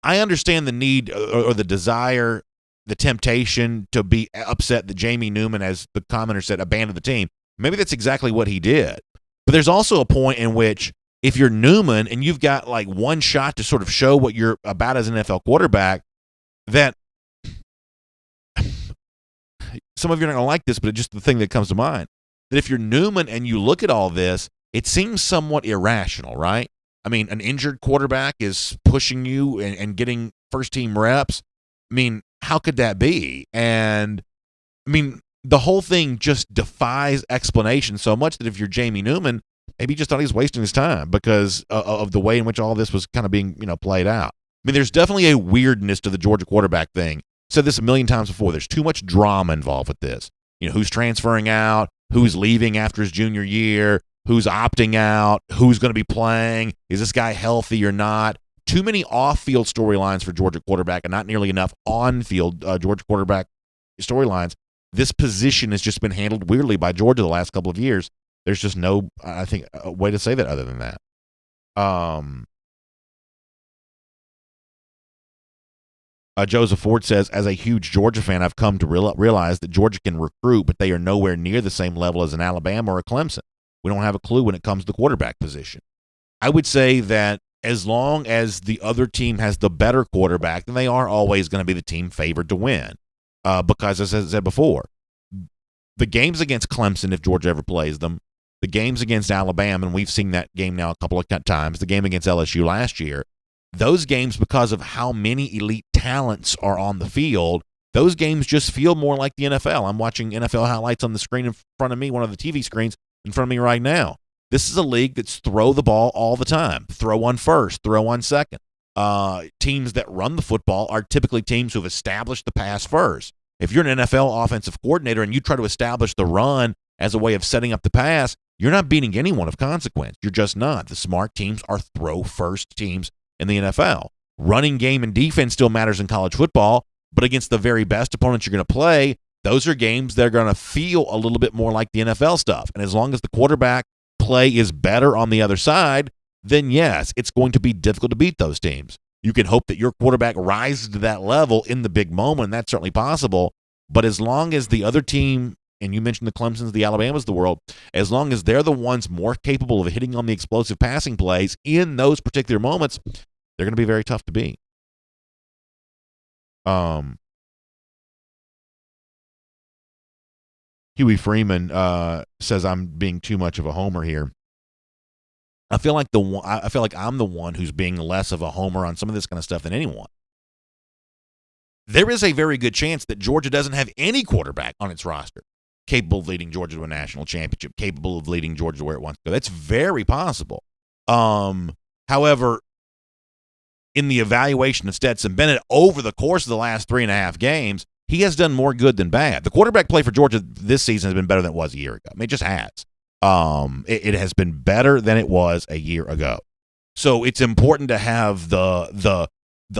I understand the need or the desire, the temptation to be upset that Jamie Newman, as the commenter said, abandoned the team. Maybe that's exactly what he did. But there's also a point in which if you're Newman and you've got like one shot to sort of show what you're about as an NFL quarterback, that some of you are not going to like this, but it's just the thing that comes to mind. That if you're Newman and you look at all this, it seems somewhat irrational, right? I mean, an injured quarterback is pushing you and getting first-team reps. I mean, how could that be? And, I mean, the whole thing just defies explanation so much that if you're Jamie Newman, maybe you just thought he was wasting his time because of the way in which all this was kind of being, played out. I mean, there's definitely a weirdness to the Georgia quarterback thing. Said this a million times before. There's too much drama involved with this. Who's transferring out, who's leaving after his junior year, who's opting out, who's going to be playing, is this guy healthy or not? Too many off-field storylines for Georgia quarterback and not nearly enough on-field Georgia quarterback storylines. This position has just been handled weirdly by Georgia the last couple of years. There's just no, I think, a way to say that other than that. Joseph Ford says, as a huge Georgia fan, I've come to realize that Georgia can recruit, but they are nowhere near the same level as an Alabama or a Clemson. We don't have a clue when it comes to the quarterback position. I would say that as long as the other team has the better quarterback, then they are always going to be the team favored to win. Because, as I said before, the games against Clemson, if Georgia ever plays them, the games against Alabama, and we've seen that game now a couple of times, the game against LSU last year, those games, because of how many elite talents are on the field, those games just feel more like the NFL. I'm watching NFL highlights on the screen in front of me, one of the TV screens in front of me right now. This is a league that's throw the ball all the time. Throw on first, throw on second. Teams that run the football are typically teams who have established the pass first. If you're an NFL offensive coordinator and you try to establish the run as a way of setting up the pass, you're not beating anyone of consequence. You're just not. The smart teams are throw-first teams in the NFL. Running game and defense still matters in college football, but against the very best opponents you're going to play, those are games that are going to feel a little bit more like the NFL stuff. And as long as the quarterback play is better on the other side, then yes, it's going to be difficult to beat those teams. You can hope that your quarterback rises to that level in the big moment, and that's certainly possible. But as long as the other team, and you mentioned the Clemsons, the Alabamas of the world, as long as they're the ones more capable of hitting on the explosive passing plays in those particular moments, they're going to be very tough to beat. Huey Freeman says I'm being too much of a homer here. I feel like I'm the one who's being less of a homer on some of this kind of stuff than anyone. There is a very good chance that Georgia doesn't have any quarterback on its roster capable of leading Georgia to a national championship, capable of leading Georgia to where it wants to go. That's very possible. However, in the evaluation of Stetson Bennett over the course of the last 3.5 games, he has done more good than bad. The quarterback play for Georgia this season has been better than it was a year ago. I mean, it just has. It has been better than it was a year ago. So it's important to have the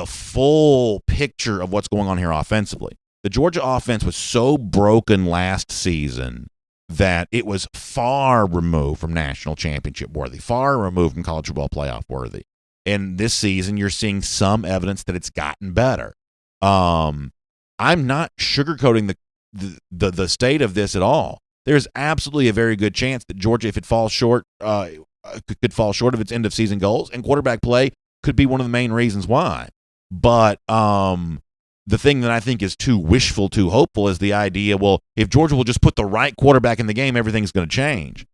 full picture of what's going on here offensively. The Georgia offense was so broken last season that it was far removed from national championship worthy, far removed from college football playoff worthy. And this season, you're seeing some evidence that it's gotten better. I'm not sugarcoating the state of this at all. There's absolutely a very good chance that Georgia, if it falls short, could fall short of its end of season goals, and quarterback play could be one of the main reasons why. But the thing that I think is too wishful, too hopeful is the idea, well, if Georgia will just put the right quarterback in the game, everything's going to change.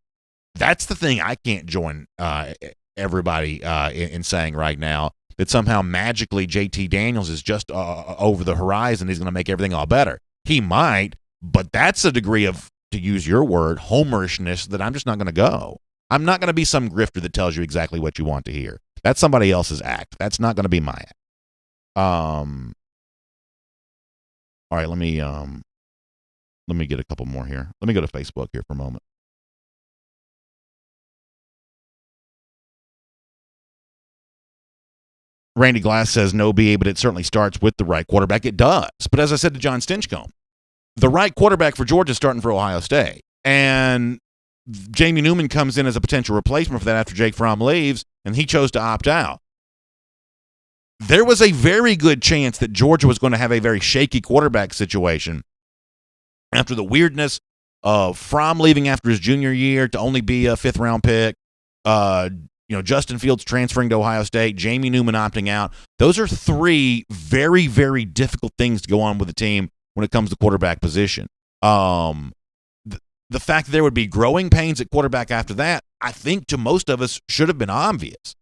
That's the thing I can't join everybody in saying right now, that somehow magically JT Daniels is just over the horizon. He's going to make everything all better. He might, but that's a degree of, to use your word, homerishness that I'm just not going to go. I'm not going to be some grifter that tells you exactly what you want to hear. That's somebody else's act. That's not going to be my act. All right, let me get a couple more here. Let me go to Facebook here for a moment. Randy Glass says no BA, but it certainly starts with the right quarterback. It does. But as I said to John Stinchcomb, the right quarterback for Georgia is starting for Ohio State. And Jamie Newman comes in as a potential replacement for that after Jake Fromm leaves, and he chose to opt out. There was a very good chance that Georgia was going to have a very shaky quarterback situation after the weirdness of Fromm leaving after his junior year to only be a fifth-round pick, Justin Fields transferring to Ohio State, Jamie Newman opting out. Those are three very, very difficult things to go on with the team when it comes to quarterback position. The fact that there would be growing pains at quarterback after that, I think to most of us should have been obvious.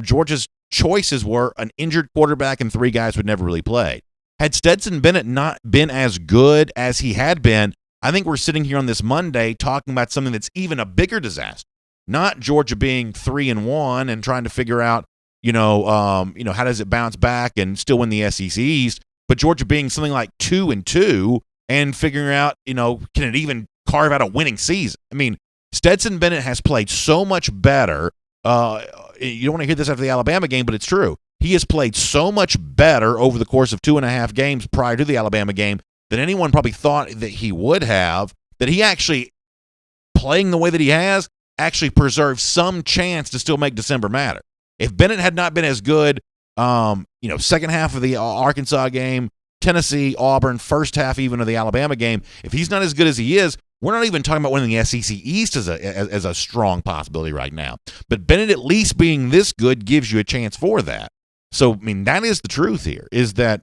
Georgia's choices were an injured quarterback and three guys who had never really played. Had Stetson Bennett not been as good as he had been, I think we're sitting here on this Monday talking about something that's even a bigger disaster. Not Georgia being 3-1 and trying to figure out, how does it bounce back and still win the SEC East, but Georgia being something like 2-2 and figuring out, can it even carve out a winning season? I mean, Stetson Bennett has played so much better. You don't want to hear this after the Alabama game, but it's true. He has played so much better over the course of 2.5 games prior to the Alabama game than anyone probably thought that he would have, that he actually, playing the way that he has, actually preserves some chance to still make December matter. If Bennett had not been as good, second half of the Arkansas game, Tennessee, Auburn, first half even of the Alabama game, if he's not as good as he is, we're not even talking about winning the SEC East as a strong possibility right now. But Bennett at least being this good gives you a chance for that. So, I mean, that is the truth here, is that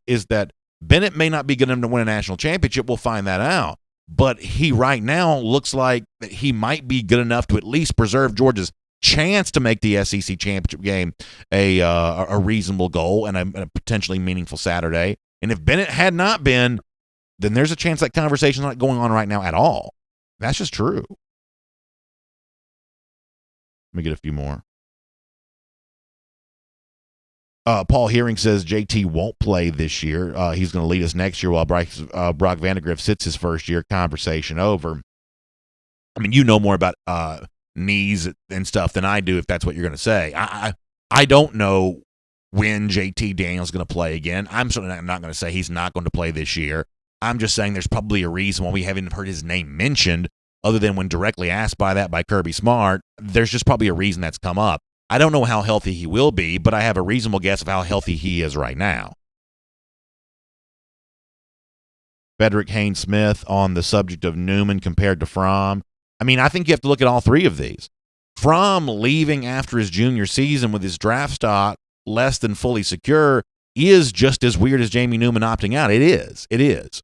Bennett may not be good enough to win a national championship. We'll find that out. But he right now looks like that he might be good enough to at least preserve Georgia's chance to make the SEC championship game a reasonable goal and a potentially meaningful Saturday. And if Bennett had not been, then there's a chance that conversation's not going on right now at all. That's just true. Let me get a few more. Paul Hearing says JT won't play this year. He's going to lead us next year while Brock Vandegrift sits his first year. Conversation over. I mean, you know more about knees and stuff than I do, if that's what you're going to say. I don't know when JT Daniels is going to play again. I'm certainly not going to say he's not going to play this year. I'm just saying there's probably a reason why we haven't heard his name mentioned, other than when directly asked by Kirby Smart. There's just probably a reason that's come up. I don't know how healthy he will be, but I have a reasonable guess of how healthy he is right now. Frederick Haynes Smith on the subject of Newman compared to Fromm. I mean, I think you have to look at all three of these. Fromm leaving after his junior season with his draft stock less than fully secure is just as weird as Jamie Newman opting out. It is.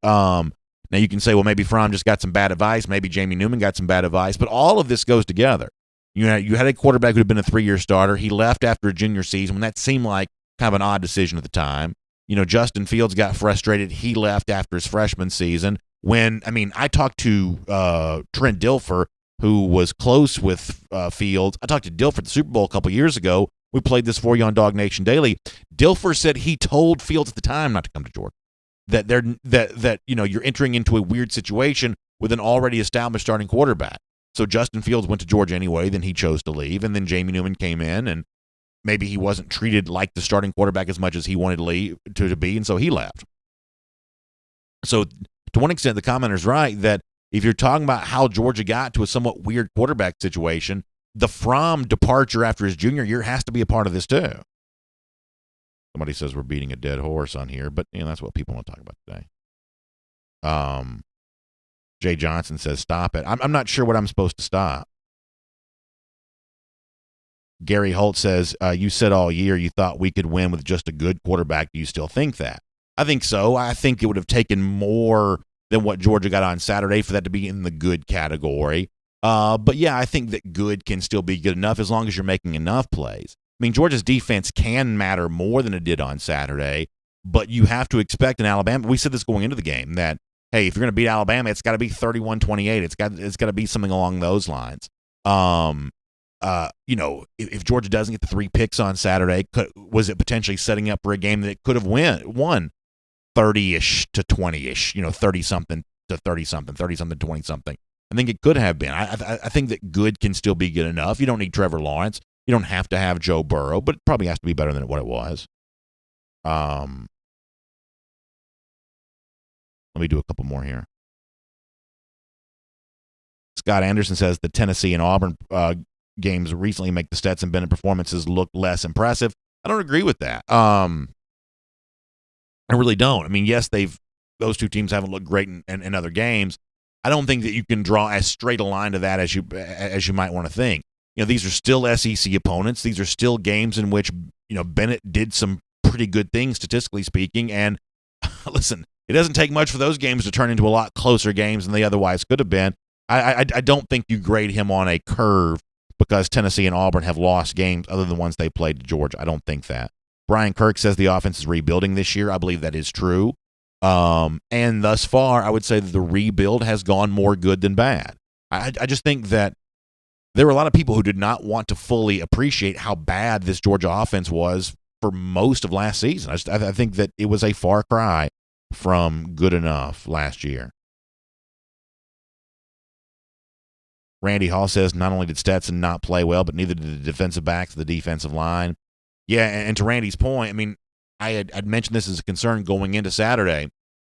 Now you can say, well, maybe Fromm just got some bad advice. Maybe Jamie Newman got some bad advice. But all of this goes together. You had a quarterback who had been a 3-year starter. He left after a junior season when that seemed like kind of an odd decision at the time. Justin Fields got frustrated. He left after his freshman season. I talked to Trent Dilfer, who was close with Fields. I talked to Dilfer at the Super Bowl a couple years ago. We played this for you on DawgNation Daily. Dilfer said he told Fields at the time not to come to Georgia. That you're entering into a weird situation with an already established starting quarterback. So Justin Fields went to Georgia anyway, then he chose to leave, and then Jamie Newman came in, and maybe he wasn't treated like the starting quarterback as much as he wanted to be, and so he left. So to one extent, the commenter's right that if you're talking about how Georgia got to a somewhat weird quarterback situation, the Fromm departure after his junior year has to be a part of this too. Somebody says we're beating a dead horse on here, but that's what people want to talk about today. Jay Johnson says, stop it. I'm not sure what I'm supposed to stop. Gary Holt says, you said all year you thought we could win with just a good quarterback. Do you still think that? I think so. I think it would have taken more than what Georgia got on Saturday for that to be in the good category. But yeah, I think that good can still be good enough as long as you're making enough plays. Georgia's defense can matter more than it did on Saturday, but you have to expect in Alabama. We said this going into the game that, hey, if you're going to beat Alabama, it's got to be 31-28. It's got to be something along those lines. If Georgia doesn't get the 3 picks on Saturday, was it potentially setting up for a game that it could have won 30-ish to 20-ish, 30-something to 30-something, 30-something to 20-something? I think it could have been. I think that good can still be good enough. You don't need Trevor Lawrence. You don't have to have Joe Burrow, but it probably has to be better than what it was. Let me do a couple more here. Scott Anderson says the Tennessee and Auburn games recently make the Stetson Bennett performances look less impressive. I don't agree with that. I really don't. Yes, those two teams haven't looked great in other games. I don't think that you can draw as straight a line to that as you might want to think. These are still SEC opponents. These are still games in which Bennett did some pretty good things statistically speaking. And listen, it doesn't take much for those games to turn into a lot closer games than they otherwise could have been. I don't think you grade him on a curve because Tennessee and Auburn have lost games other than ones they played to Georgia. I don't think that. Brian Kirk says the offense is rebuilding this year. I believe that is true. And thus far, I would say that the rebuild has gone more good than bad. I just think that there were a lot of people who did not want to fully appreciate how bad this Georgia offense was for most of last season. I think that it was a far cry from good enough last year. Randy Hall says not only did Stetson not play well, but neither did the defensive backs or the defensive line. Yeah, and to Randy's point, I'd mentioned this as a concern going into Saturday.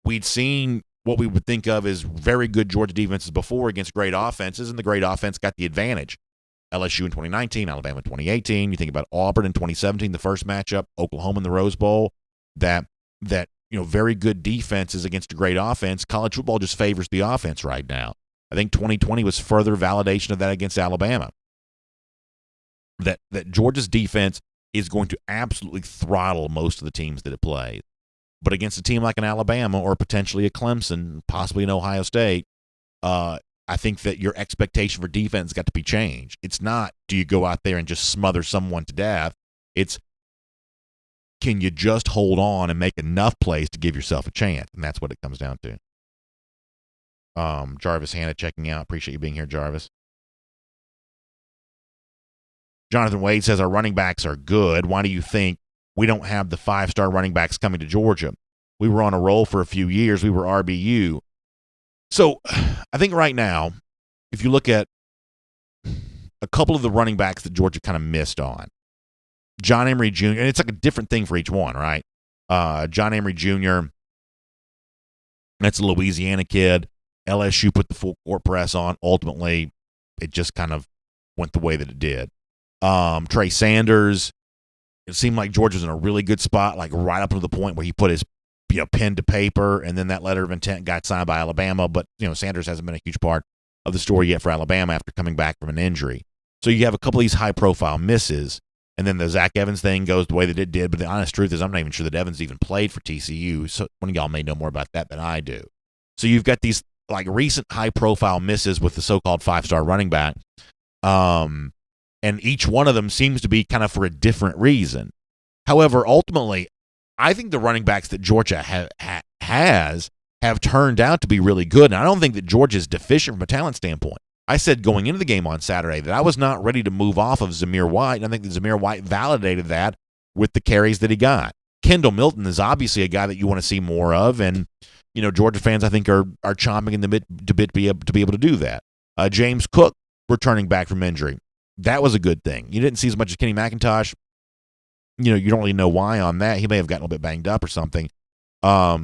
We'd seen what we would think of as very good Georgia defenses before against great offenses, and the great offense got the advantage. LSU in 2019, Alabama in 2018. You think about Auburn in 2017, the first matchup, Oklahoma in the Rose Bowl. That very good defenses against a great offense. College football just favors the offense right now. I think 2020 was further validation of that against Alabama. That Georgia's defense is going to absolutely throttle most of the teams that it plays. But against a team like an Alabama or potentially a Clemson, possibly an Ohio State, I think that your expectation for defense has got to be changed. It's not, do you go out there and just smother someone to death? It's, can you just hold on and make enough plays to give yourself a chance? And that's what it comes down to. Jarvis Hanna checking out. Appreciate you being here, Jarvis. Jonathan Wade says our running backs are good. Why do you think we don't have the 5-star running backs coming to Georgia? We were on a roll for a few years. We were RBU. So I think right now, if you look at a couple of the running backs that Georgia kind of missed on, John Emery Jr., and it's like a different thing for each one, right? John Emery Jr., that's a Louisiana kid. LSU put the full court press on. Ultimately, it just kind of went the way that it did. Trey Sanders, it seemed like Georgia was in a really good spot, like right up to the point where he put his pen to paper, and then that letter of intent got signed by Alabama. But Sanders hasn't been a huge part of the story yet for Alabama after coming back from an injury. So you have a couple of these high-profile misses. And then the Zach Evans thing goes the way that it did. But the honest truth is I'm not even sure that Evans even played for TCU. So one of y'all may know more about that than I do. So you've got these like recent high-profile misses with the so-called five-star running back. And each one of them seems to be kind of for a different reason. However, ultimately, I think the running backs that Georgia have turned out to be really good. And I don't think that Georgia is deficient from a talent standpoint. I said going into the game on Saturday that I was not ready to move off of Zamir White, and I think that Zamir White validated that with the carries that he got. Kendall Milton is obviously a guy that you want to see more of, and Georgia fans I think are chomping in the bit to be able to do that. James Cook returning back from injury, that was a good thing. You didn't see as much as Kenny McIntosh. You don't really know why on that. He may have gotten a little bit banged up or something. But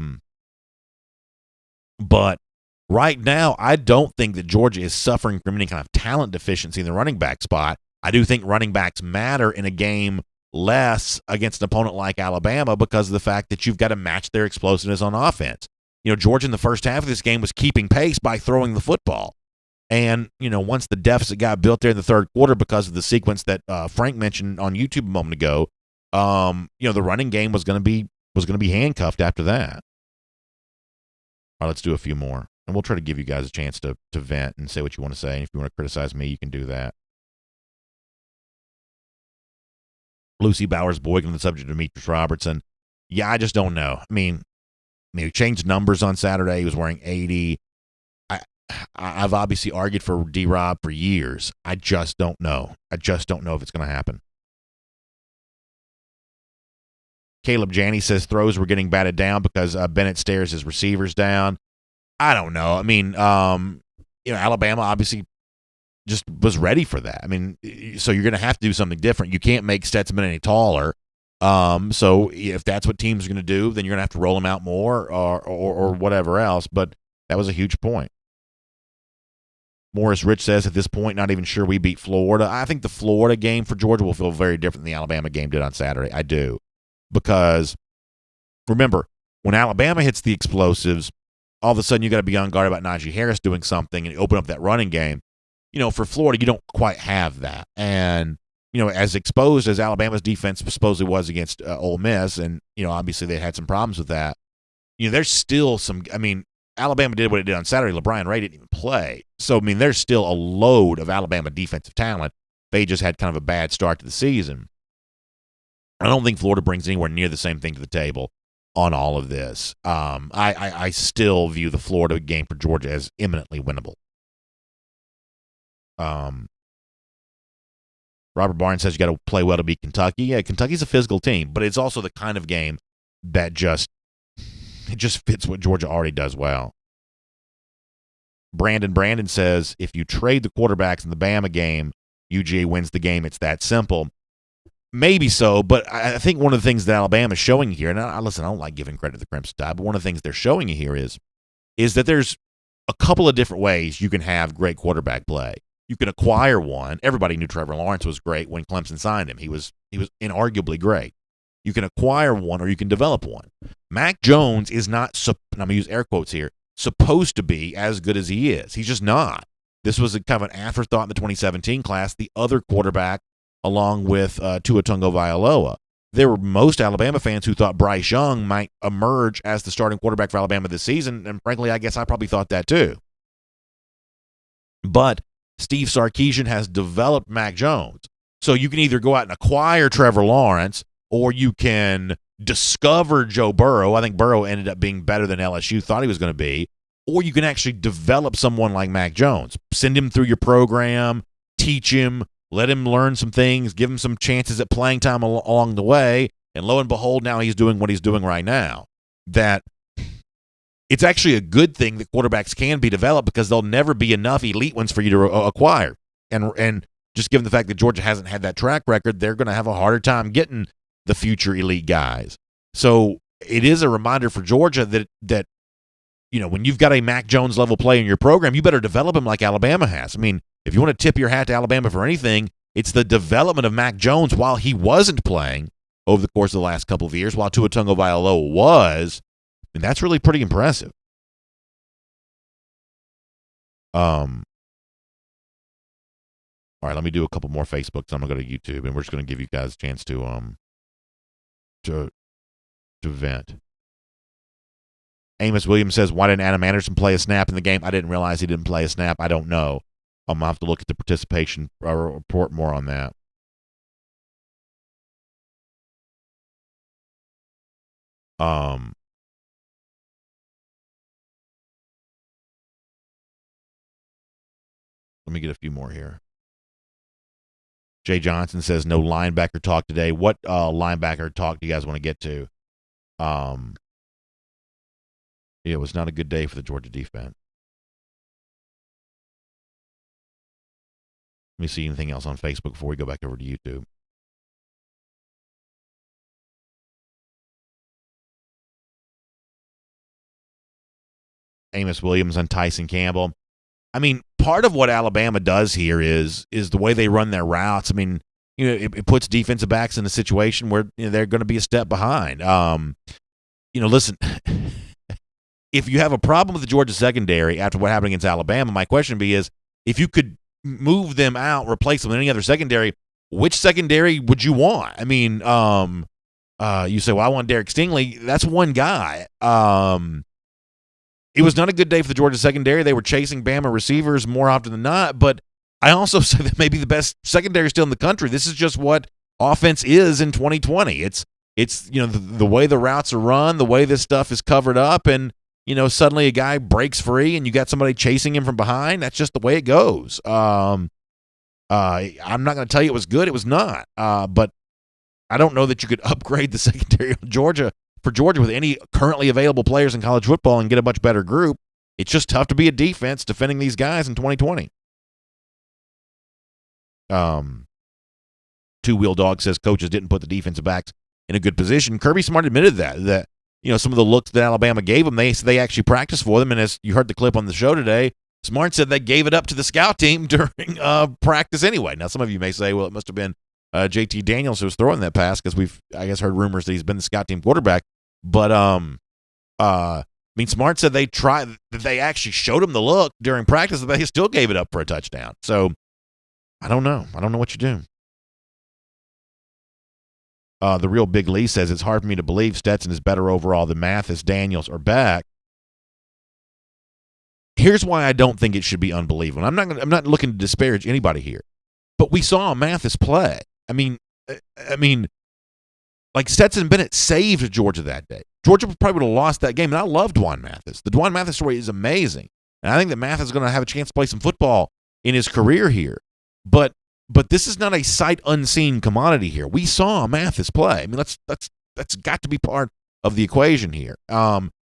right now, I don't think that Georgia is suffering from any kind of talent deficiency in the running back spot. I do think running backs matter in a game less against an opponent like Alabama because of the fact that you've got to match their explosiveness on offense. Georgia in the first half of this game was keeping pace by throwing the football. And, once the deficit got built there in the third quarter because of the sequence that Frank mentioned on YouTube a moment ago, the running game was going to be handcuffed after that. All right, let's do a few more. And we'll try to give you guys a chance to vent and say what you want to say. And if you want to criticize me, you can do that. Lucy Bowers-Boykin on the subject of Demetrius Robertson. Yeah, I just don't know. I mean, he changed numbers on Saturday. He was wearing 80. I've obviously argued for D-Rob for years. I just don't know. I just don't know if it's going to happen. Caleb Janney says throws were getting batted down because Bennett stares his receivers down. I don't know. I mean, Alabama obviously just was ready for that. I mean, so you're going to have to do something different. You can't make Stetson any taller. So if that's what teams are going to do, then you're going to have to roll them out more or whatever else. But that was a huge point. Morris Rich says at this point, not even sure we beat Florida. I think the Florida game for Georgia will feel very different than the Alabama game did on Saturday. I do. Because remember, when Alabama hits the explosives, all of a sudden you got to be on guard about Najee Harris doing something and open up that running game. For Florida, you don't quite have that. And, as exposed as Alabama's defense supposedly was against Ole Miss, and, obviously they had some problems with that, there's still some – I mean, Alabama did what it did on Saturday. LeBron Ray didn't even play. So, I mean, there's still a load of Alabama defensive talent. They just had kind of a bad start to the season. I don't think Florida brings anywhere near the same thing to the table on all of this. I still view the Florida game for Georgia as imminently winnable. Robert Barnes says you got to play well to beat Kentucky. Yeah, Kentucky's a physical team, but it's also the kind of game that just fits what Georgia already does well. Brandon says if you trade the quarterbacks in the Bama game, UGA wins the game. It's that simple. Maybe so, but I think one of the things that Alabama is showing here, and I don't like giving credit to the Crimson Tide, but one of the things they're showing you here is that there's a couple of different ways you can have great quarterback play. You can acquire one. Everybody knew Trevor Lawrence was great when Clemson signed him. He was inarguably great. You can acquire one or you can develop one. Mac Jones is not, and I'm going to use air quotes here, supposed to be as good as he is. He's just not. This was a kind of an afterthought in the 2017 class. The other quarterback, along with Tua Tagovailoa. There were most Alabama fans who thought Bryce Young might emerge as the starting quarterback for Alabama this season, and frankly, I guess I probably thought that too. But Steve Sarkisian has developed Mac Jones. So you can either go out and acquire Trevor Lawrence, or you can discover Joe Burrow. I think Burrow ended up being better than LSU thought he was going to be. Or you can actually develop someone like Mac Jones. Send him through your program, teach him, let him learn some things, give him some chances at playing time along the way, and lo and behold, now he's doing what he's doing right now. That it's actually a good thing that quarterbacks can be developed because there'll never be enough elite ones for you to acquire. And just given the fact that Georgia hasn't had that track record, they're going to have a harder time getting the future elite guys. So it is a reminder for Georgia that when you've got a Mac Jones level play in your program, you better develop him like Alabama has. I mean, if you want to tip your hat to Alabama for anything, it's the development of Mac Jones while he wasn't playing over the course of the last couple of years, while Tua Tagovailoa was. And that's really pretty impressive. All right, let me do a couple more Facebooks. I'm gonna go to YouTube, and we're just gonna give you guys a chance to vent. Amos Williams says, "Why didn't Adam Anderson play a snap in the game? I didn't realize he didn't play a snap. I don't know. I'm gonna have to look at the participation report more on that." Let me get a few more here. Jay Johnson says no linebacker talk today. What linebacker talk do you guys want to get to? It was not a good day for the Georgia defense. Let me see anything else on Facebook before we go back over to YouTube. Amos Williams on Tyson Campbell. I mean, part of what Alabama does here is the way they run their routes. I mean, it puts defensive backs in a situation where they're going to be a step behind. Listen, if you have a problem with the Georgia secondary after what happened against Alabama, my question would be is, if you could move them out, replace them with any other secondary, which secondary would you want? I mean, you say, well, I want Derek Stingley. That's one guy. It was not a good day for the Georgia secondary. They were chasing Bama receivers more often than not, but I also say that maybe the best secondary still in the country. This is just what offense is in 2020. It's the way the routes are run, the way this stuff is covered up, and suddenly a guy breaks free and you got somebody chasing him from behind. That's just the way it goes. I'm not going to tell you it was good. It was not. But I don't know that you could upgrade the secondary of Georgia with any currently available players in college football and get a much better group. It's just tough to be a defense defending these guys in 2020. Two-Wheel Dog says coaches didn't put the defensive backs in a good position. Kirby Smart admitted that some of the looks that Alabama gave them, they actually practiced for them. And as you heard the clip on the show today, Smart said they gave it up to the scout team during practice anyway. Now, some of you may say, well, it must have been JT Daniels who was throwing that pass, because we've, I guess, heard rumors that he's been the scout team quarterback. But Smart said they actually showed him the look during practice, but they still gave it up for a touchdown. So I don't know what you do. The Real Big Lee says it's hard for me to believe Stetson is better overall than Mathis, Daniels, or Beck. Here's why I don't think it should be unbelievable. I'm not looking to disparage anybody here, but we saw Mathis play. I mean, like Stetson Bennett saved Georgia that day. Georgia probably would have lost that game, and I love Dwan Mathis. The Dwan Mathis story is amazing, and I think that Mathis is going to have a chance to play some football in his career here. But this is not a sight unseen commodity here. We saw Mathis play. I mean, that's got to be part of the equation here.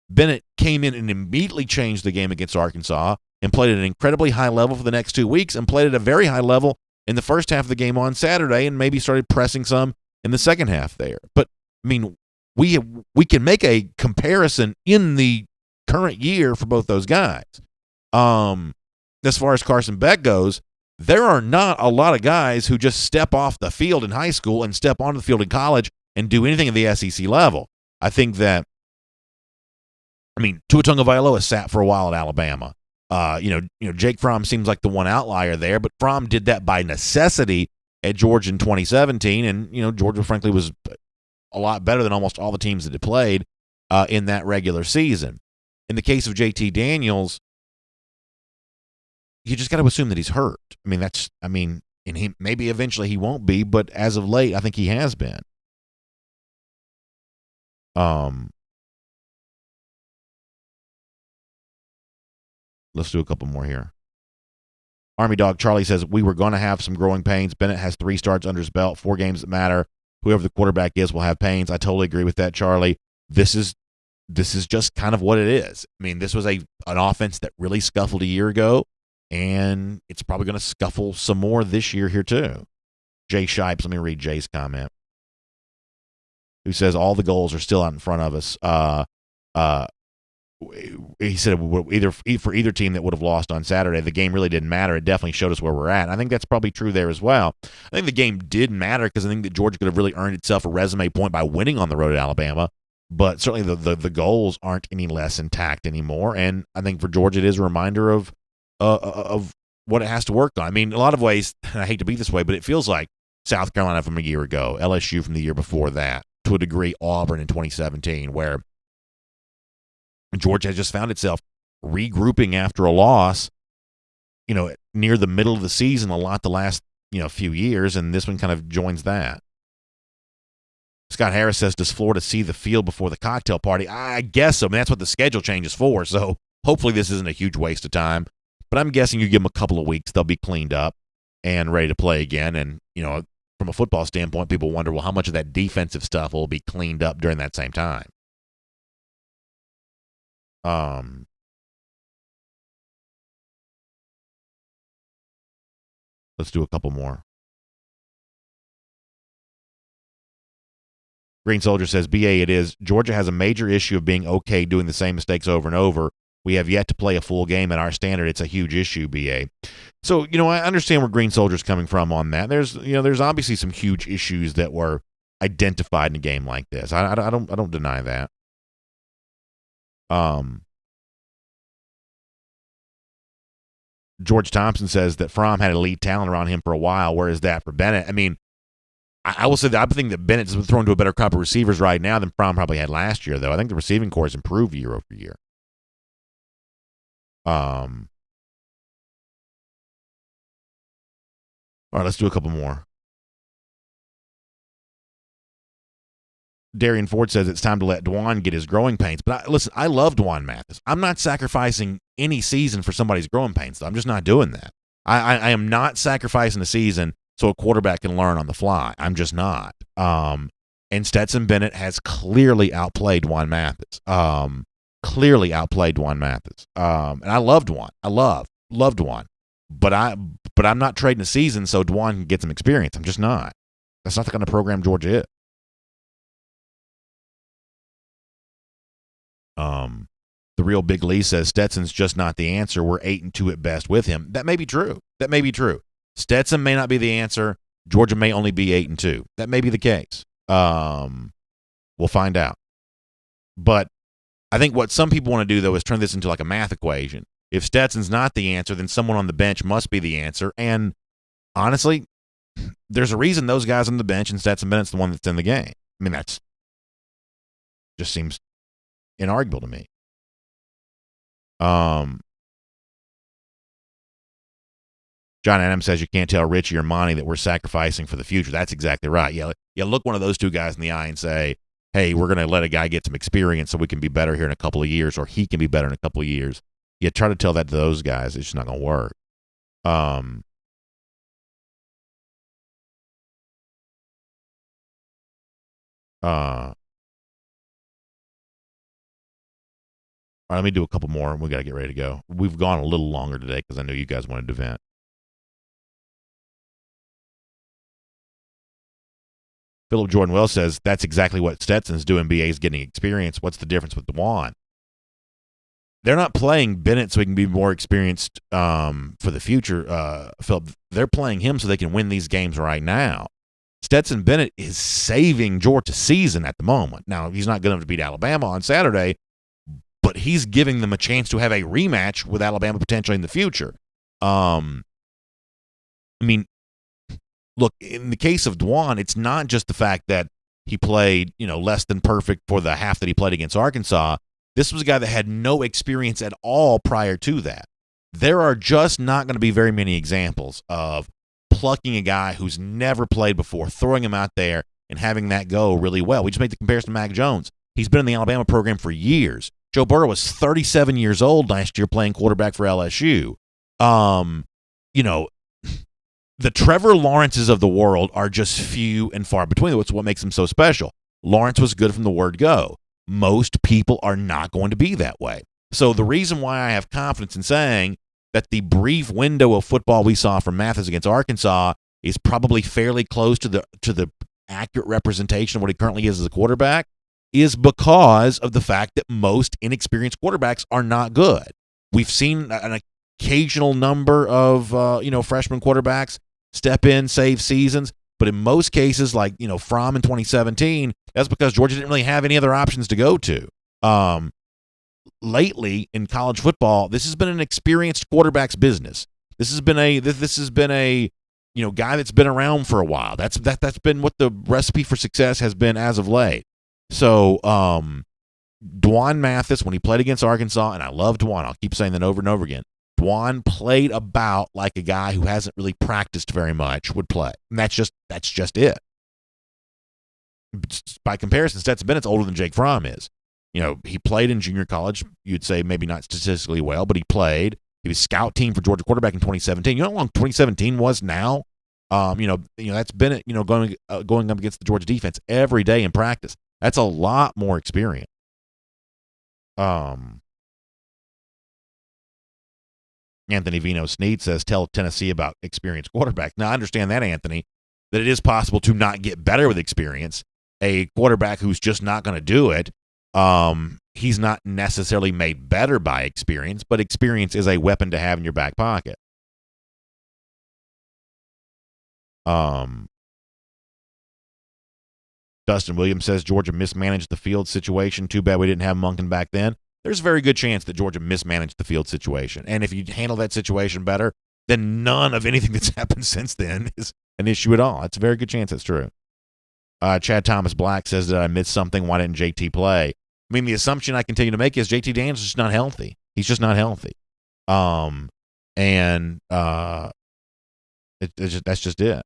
Bennett came in and immediately changed the game against Arkansas and played at an incredibly high level for the next 2 weeks, and played at a very high level in the first half of the game on Saturday, and maybe started pressing some in the second half there. But I mean, we can make a comparison in the current year for both those guys. As far as Carson Beck goes, there are not a lot of guys who just step off the field in high school and step onto the field in college and do anything at the SEC level. I think that, Tua Tagovailoa sat for a while at Alabama. Jake Fromm seems like the one outlier there, but Fromm did that by necessity at Georgia in 2017, and Georgia frankly was a lot better than almost all the teams that had played in that regular season. In the case of JT Daniels, you just got to assume that he's hurt. And maybe eventually he won't be, but as of late, I think he has been. Let's do a couple more here. Army Dog Charlie says, we were going to have some growing pains. Bennett has 3 starts under his belt, 4 games that matter. Whoever the quarterback is will have pains. I totally agree with that, Charlie. This is just kind of what it is. This was an offense that really scuffled a year ago, and it's probably going to scuffle some more this year here too. Jay Shipes, let me read Jay's comment, who says all the goals are still out in front of us. He said for either team that would have lost on Saturday, the game really didn't matter. It definitely showed us where we're at. I think that's probably true there as well. I think the game did matter because I think that Georgia could have really earned itself a resume point by winning on the road at Alabama. But certainly the goals aren't any less intact anymore. And I think for Georgia, it is a reminder of what it has to work on. I mean, in a lot of ways, and I hate to be this way, but it feels like South Carolina from a year ago, LSU from the year before that, to a degree, Auburn in 2017, where Georgia has just found itself regrouping after a loss, near the middle of the season a lot the last, few years, and this one kind of joins that. Scott Harris says, does Florida see the field before the cocktail party? I guess so. I mean, that's what the schedule changes for, so hopefully this isn't a huge waste of time. But I'm guessing you give them a couple of weeks, they'll be cleaned up and ready to play again. And, from a football standpoint, people wonder, well, how much of that defensive stuff will be cleaned up during that same time? Let's do a couple more. Green Soldier says, BA, it is. Georgia has a major issue of being okay doing the same mistakes over and over. We have yet to play a full game at our standard. It's a huge issue, BA. So, I understand where Green Soldier's coming from on that. There's obviously some huge issues that were identified in a game like this. I don't deny that. George Thompson says that Fromm had elite talent around him for a while. Where is that for Bennett? I mean, I will say that I think that Bennett's thrown to a better crop of receivers right now than Fromm probably had last year, though. I think the receiving corps has improved year over year. All right, let's do a couple more. Darian Ford says it's time to let Dwan get his growing pains. But listen, I love Dwan Mathis. I'm not sacrificing any season for somebody's growing pains, though. I'm just not doing that. I am not sacrificing a season so a quarterback can learn on the fly. I'm just not. And Stetson Bennett has clearly outplayed Dwan Mathis. And I love Dwan. I love Dwan. But I'm not trading a season so Dwan can get some experience. I'm just not. That's not the kind of program Georgia is. The real Big Lee says Stetson's just not the answer. We're 8-2 at best with him. That may be true. Stetson may not be the answer. Georgia may only be 8-2. That may be the case. We'll find out. But I think what some people want to do, though, is turn this into like a math equation. If Stetson's not the answer, then someone on the bench must be the answer. And honestly, there's a reason those guys on the bench and Stetson Bennett's the one that's in the game. I mean, that's just seems inarguable to me. John Adams says you can't tell Richie or Monty that we're sacrificing for the future. That's exactly right. Yeah, look one of those two guys in the eye and say, hey, we're going to let a guy get some experience so we can be better here in a couple of years, or he can be better in a couple of years. You try to tell that to those guys, it's just not going to work. All right, let me do a couple more. We got to get ready to go. We've gone a little longer today because I know you guys wanted to vent. Philip Jordan Wells says that's exactly what Stetson's doing. BA's getting experience. What's the difference with DeJuan? They're not playing Bennett so he can be more experienced for the future, Philip. They're playing him so they can win these games right now. Stetson Bennett is saving Georgia's season at the moment. Now, he's not good enough to beat Alabama on Saturday, but he's giving them a chance to have a rematch with Alabama potentially in the future. I mean, look, in the case of DeJuan, it's not just the fact that he played, less than perfect for the half that he played against Arkansas. This was a guy that had no experience at all prior to that. There are just not going to be very many examples of plucking a guy who's never played before, throwing him out there, and having that go really well. We just made the comparison to Mac Jones. He's been in the Alabama program for years. Joe Burrow was 37 years old last year playing quarterback for LSU. The Trevor Lawrences of the world are just few and far between. That's what makes them so special. Lawrence was good from the word go. Most people are not going to be that way. So the reason why I have confidence in saying that the brief window of football we saw from Mathis against Arkansas is probably fairly close to the accurate representation of what he currently is as a quarterback is because of the fact that most inexperienced quarterbacks are not good. We've seen an occasional number of freshman quarterbacks step in, save seasons, but in most cases, like Fromm in 2017, that's because Georgia didn't really have any other options to go to. Lately in college football, this has been an experienced quarterback's business. This has been a guy that's been around for a while. That's been what the recipe for success has been as of late. So Dwan Mathis, when he played against Arkansas, and I love Dwan, I'll keep saying that over and over again. Dwan played about like a guy who hasn't really practiced very much would play. And that's just it. By comparison, Stetson Bennett's older than Jake Fromm is. He played in junior college. You'd say maybe not statistically well, but he played. He was scout team for Georgia quarterback in 2017. You know how long 2017 was now? That's Bennett, going up against the Georgia defense every day in practice. That's a lot more experience. Anthony Vino Sneed says, tell Tennessee about experienced quarterback. Now, I understand that, Anthony, that it is possible to not get better with experience. A quarterback who's just not going to do it, he's not necessarily made better by experience, but experience is a weapon to have in your back pocket. Dustin Williams says Georgia mismanaged the field situation. Too bad we didn't have Monken back then. There's a very good chance that Georgia mismanaged the field situation. And if you handle that situation better, then none of anything that's happened since then is an issue at all. It's a very good chance that's true. Chad Thomas Black says, did I miss something? Why didn't JT play? I mean, the assumption I continue to make is JT Daniels is just not healthy. He's just not healthy. That's just it.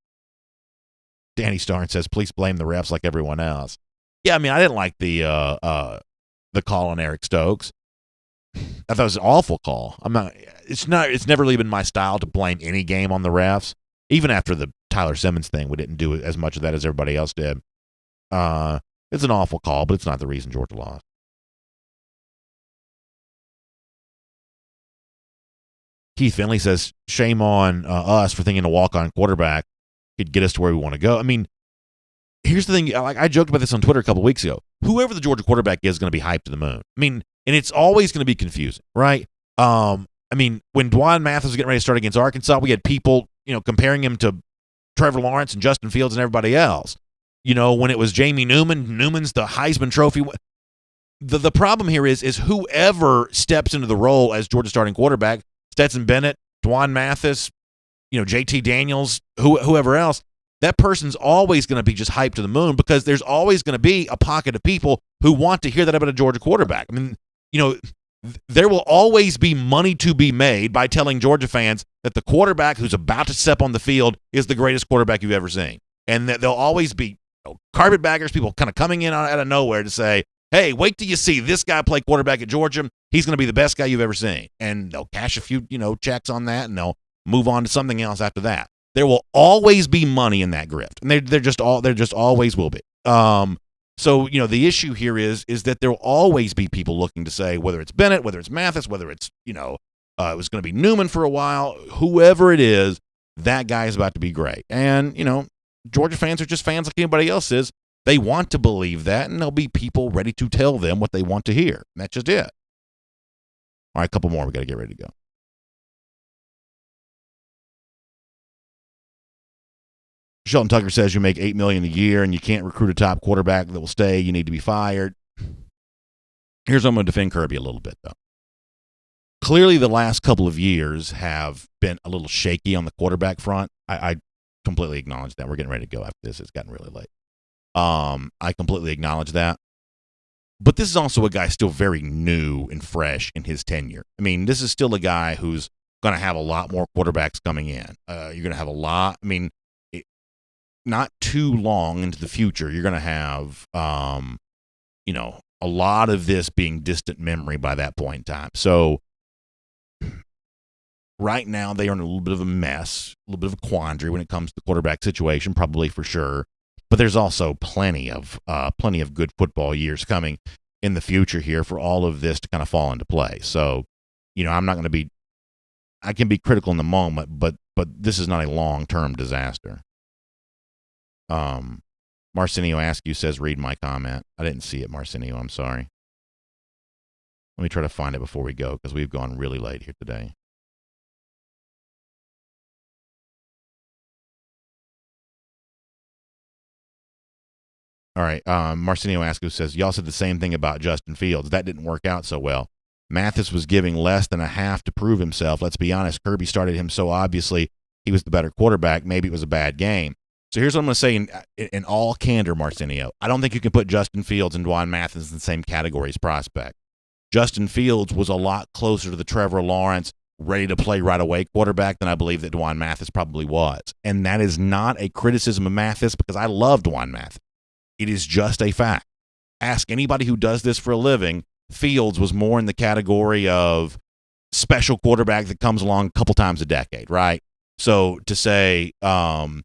Danny Starn says, please blame the refs like everyone else. Yeah, I mean, I didn't like the call on Eric Stokes. I thought it was an awful call. It's never really been my style to blame any game on the refs. Even after the Tyler Simmons thing, we didn't do as much of that as everybody else did. It's an awful call, but it's not the reason Georgia lost. Keith Finley says, shame on us for thinking a walk-on quarterback could get us to where we want to go. I mean, here's the thing. I joked about this on Twitter a couple weeks ago. Whoever the Georgia quarterback is going to be hyped to the moon. I mean, and it's always going to be confusing, right? I mean, when Dwan Mathis was getting ready to start against Arkansas, we had people, comparing him to Trevor Lawrence and Justin Fields and everybody else. When it was Jamie Newman's the Heisman Trophy. The problem here is whoever steps into the role as Georgia starting quarterback, Stetson Bennett, Dwan Mathis, JT Daniels, whoever else, that person's always going to be just hyped to the moon because there's always going to be a pocket of people who want to hear that about a Georgia quarterback. I mean, there will always be money to be made by telling Georgia fans that the quarterback who's about to step on the field is the greatest quarterback you've ever seen. And that there'll always be carpetbaggers, people kind of coming in out of nowhere to say, hey, wait till you see this guy play quarterback at Georgia. He's going to be the best guy you've ever seen. And they'll cash a few, checks on that, and they'll move on to something else after that. There will always be money in that grift, and there just always will be. So the issue here is that there will always be people looking to say whether it's Bennett, whether it's Mathis, whether it's it was going to be Newman for a while, whoever it is, that guy is about to be great. And Georgia fans are just fans like anybody else is. They want to believe that, and there'll be people ready to tell them what they want to hear. And that's just it. All right, a couple more. We got to get ready to go. Shelton Tucker says you make $8 million a year and you can't recruit a top quarterback that will stay. You need to be fired. Here's how I'm going to defend Kirby a little bit, though. Clearly, the last couple of years have been a little shaky on the quarterback front. I completely acknowledge that. We're getting ready to go after this. It's gotten really late. I completely acknowledge that. But this is also a guy still very new and fresh in his tenure. I mean, this is still a guy who's going to have a lot more quarterbacks coming in. You're going to have a lot. I mean, not too long into the future, you're going to have, a lot of this being distant memory by that point in time. So right now they are in a little bit of a mess, a little bit of a quandary when it comes to the quarterback situation, probably for sure. But there's also plenty of good football years coming in the future here for all of this to kind of fall into play. So, I'm not going to I can be critical in the moment, but this is not a long-term disaster. Marcinio Askew says, read my comment. I didn't see it, Marcinio. I'm sorry. Let me try to find it before we go because we've gone really late here today. All right. Marcinio Askew says, y'all said the same thing about Justin Fields. That didn't work out so well. Mathis was giving less than a half to prove himself. Let's be honest, Kirby started him so obviously he was the better quarterback. Maybe it was a bad game. So here's what I'm going to say in all candor, Marcinio. I don't think you can put Justin Fields and Dwan Mathis in the same category as prospect. Justin Fields was a lot closer to the Trevor Lawrence, ready to play right away quarterback than I believe that Dwan Mathis probably was. And that is not a criticism of Mathis because I love Dwan Mathis. It is just a fact. Ask anybody who does this for a living. Fields was more in the category of special quarterback that comes along a couple times a decade, right? So to say, why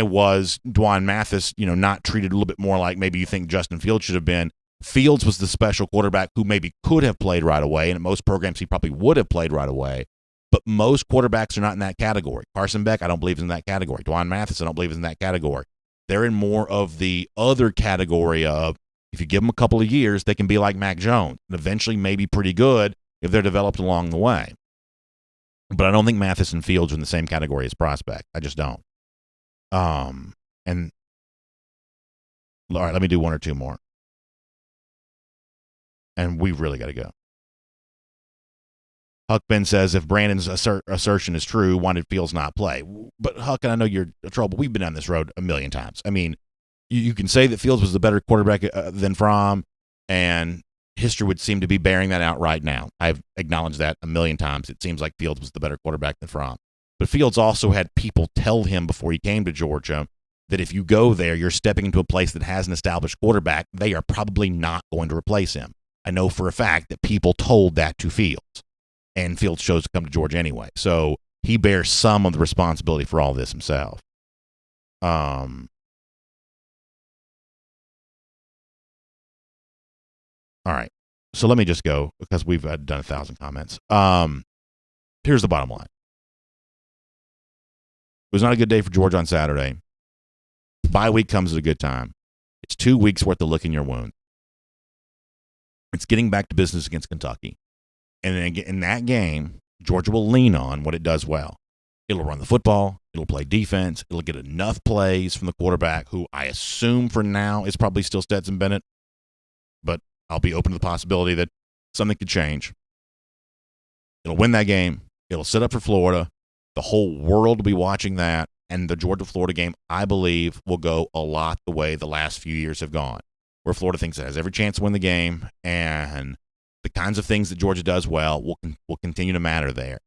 was Dwan Mathis, not treated a little bit more like maybe you think Justin Fields should have been? Fields was the special quarterback who maybe could have played right away, and at most programs he probably would have played right away. But most quarterbacks are not in that category. Carson Beck, I don't believe is in that category. Dwan Mathis, I don't believe is in that category. They're in more of the other category of if you give them a couple of years, they can be like Mac Jones and eventually maybe pretty good if they're developed along the way. But I don't think Mathis and Fields are in the same category as prospect. I just don't. And all right, let me do one or two more. And we've really got to go. Huck Ben says, if Brandon's assertion is true, why did Fields not play? But Huck, and I know you're in trouble. We've been down this road a million times. I mean, you can say that Fields was the better quarterback than Fromm, and history would seem to be bearing that out right now. I've acknowledged that a million times. It seems like Fields was the better quarterback than Fromm. But Fields also had people tell him before he came to Georgia that if you go there, you're stepping into a place that has an established quarterback. They are probably not going to replace him. I know for a fact that people told that to Fields, and Fields chose to come to Georgia anyway. So he bears some of the responsibility for all this himself. All right. So let me just go because we've done 1,000 comments. Here's the bottom line. It was not a good day for Georgia on Saturday. Bye week comes at a good time. It's 2 weeks worth of licking your wound. It's getting back to business against Kentucky. And in that game, Georgia will lean on what it does well. It'll run the football. It'll play defense. It'll get enough plays from the quarterback, who I assume for now is probably still Stetson Bennett. But I'll be open to the possibility that something could change. It'll win that game. It'll set up for Florida. The whole world will be watching that. And the Georgia-Florida game, I believe, will go a lot the way the last few years have gone, where Florida thinks it has every chance to win the game, and the kinds of things that Georgia does well will continue to matter there.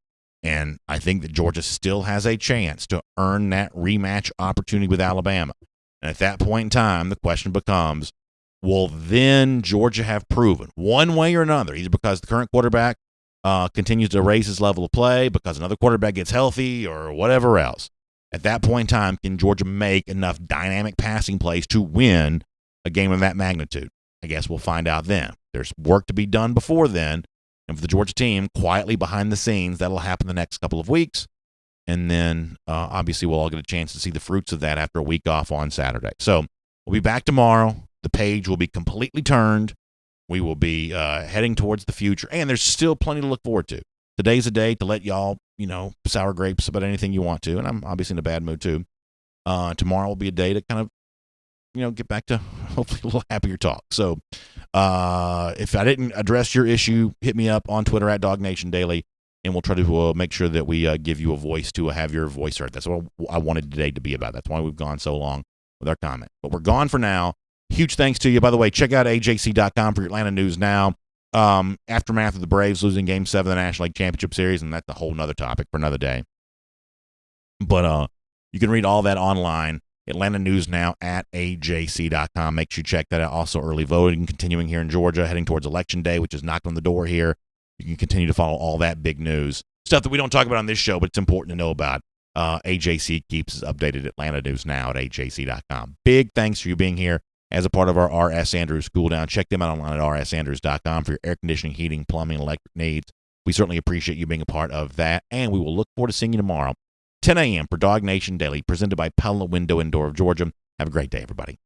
And I think that Georgia still has a chance to earn that rematch opportunity with Alabama. And at that point in time, the question becomes, will then Georgia have proven one way or another, either because the current quarterback continues to raise his level of play, because another quarterback gets healthy, or whatever else? At that point in time, can Georgia make enough dynamic passing plays to win a game of that magnitude? I guess we'll find out then. There's work to be done before then. And for the Georgia team, quietly behind the scenes, that'll happen the next couple of weeks. And then, obviously, we'll all get a chance to see the fruits of that after a week off on Saturday. So we'll be back tomorrow. The page will be completely turned. We will be heading towards the future. And there's still plenty to look forward to. Today's a day to let y'all, sour grapes about anything you want to. And I'm obviously in a bad mood, too. Tomorrow will be a day to kind of, get back to hopefully a little happier talk. So if I didn't address your issue, hit me up on Twitter at DawgNation Daily, and we'll try to make sure that we give you a voice to have your voice heard. That's what I wanted today to be about. That's why we've gone so long with our comment. But we're gone for now. Huge thanks to you. By the way, check out AJC.com for your Atlanta news now. Aftermath of the Braves losing Game 7 of the National League Championship Series, and that's a whole nother topic for another day. But you can read all that online. Atlanta News Now at AJC.com. Make sure you check that out. Also, early voting continuing here in Georgia, heading towards Election Day, which is knocked on the door here. You can continue to follow all that big news. Stuff that we don't talk about on this show, but it's important to know about. AJC keeps us updated. Atlanta News Now at AJC.com. Big thanks for you being here as a part of our R.S. Andrews Cool Down. Check them out online at rsandrews.com for your air conditioning, heating, plumbing, electric needs. We certainly appreciate you being a part of that, and we will look forward to seeing you tomorrow, 10 a.m. for DawgNation Daily, presented by Pella Window and Door of Georgia. Have a great day, everybody.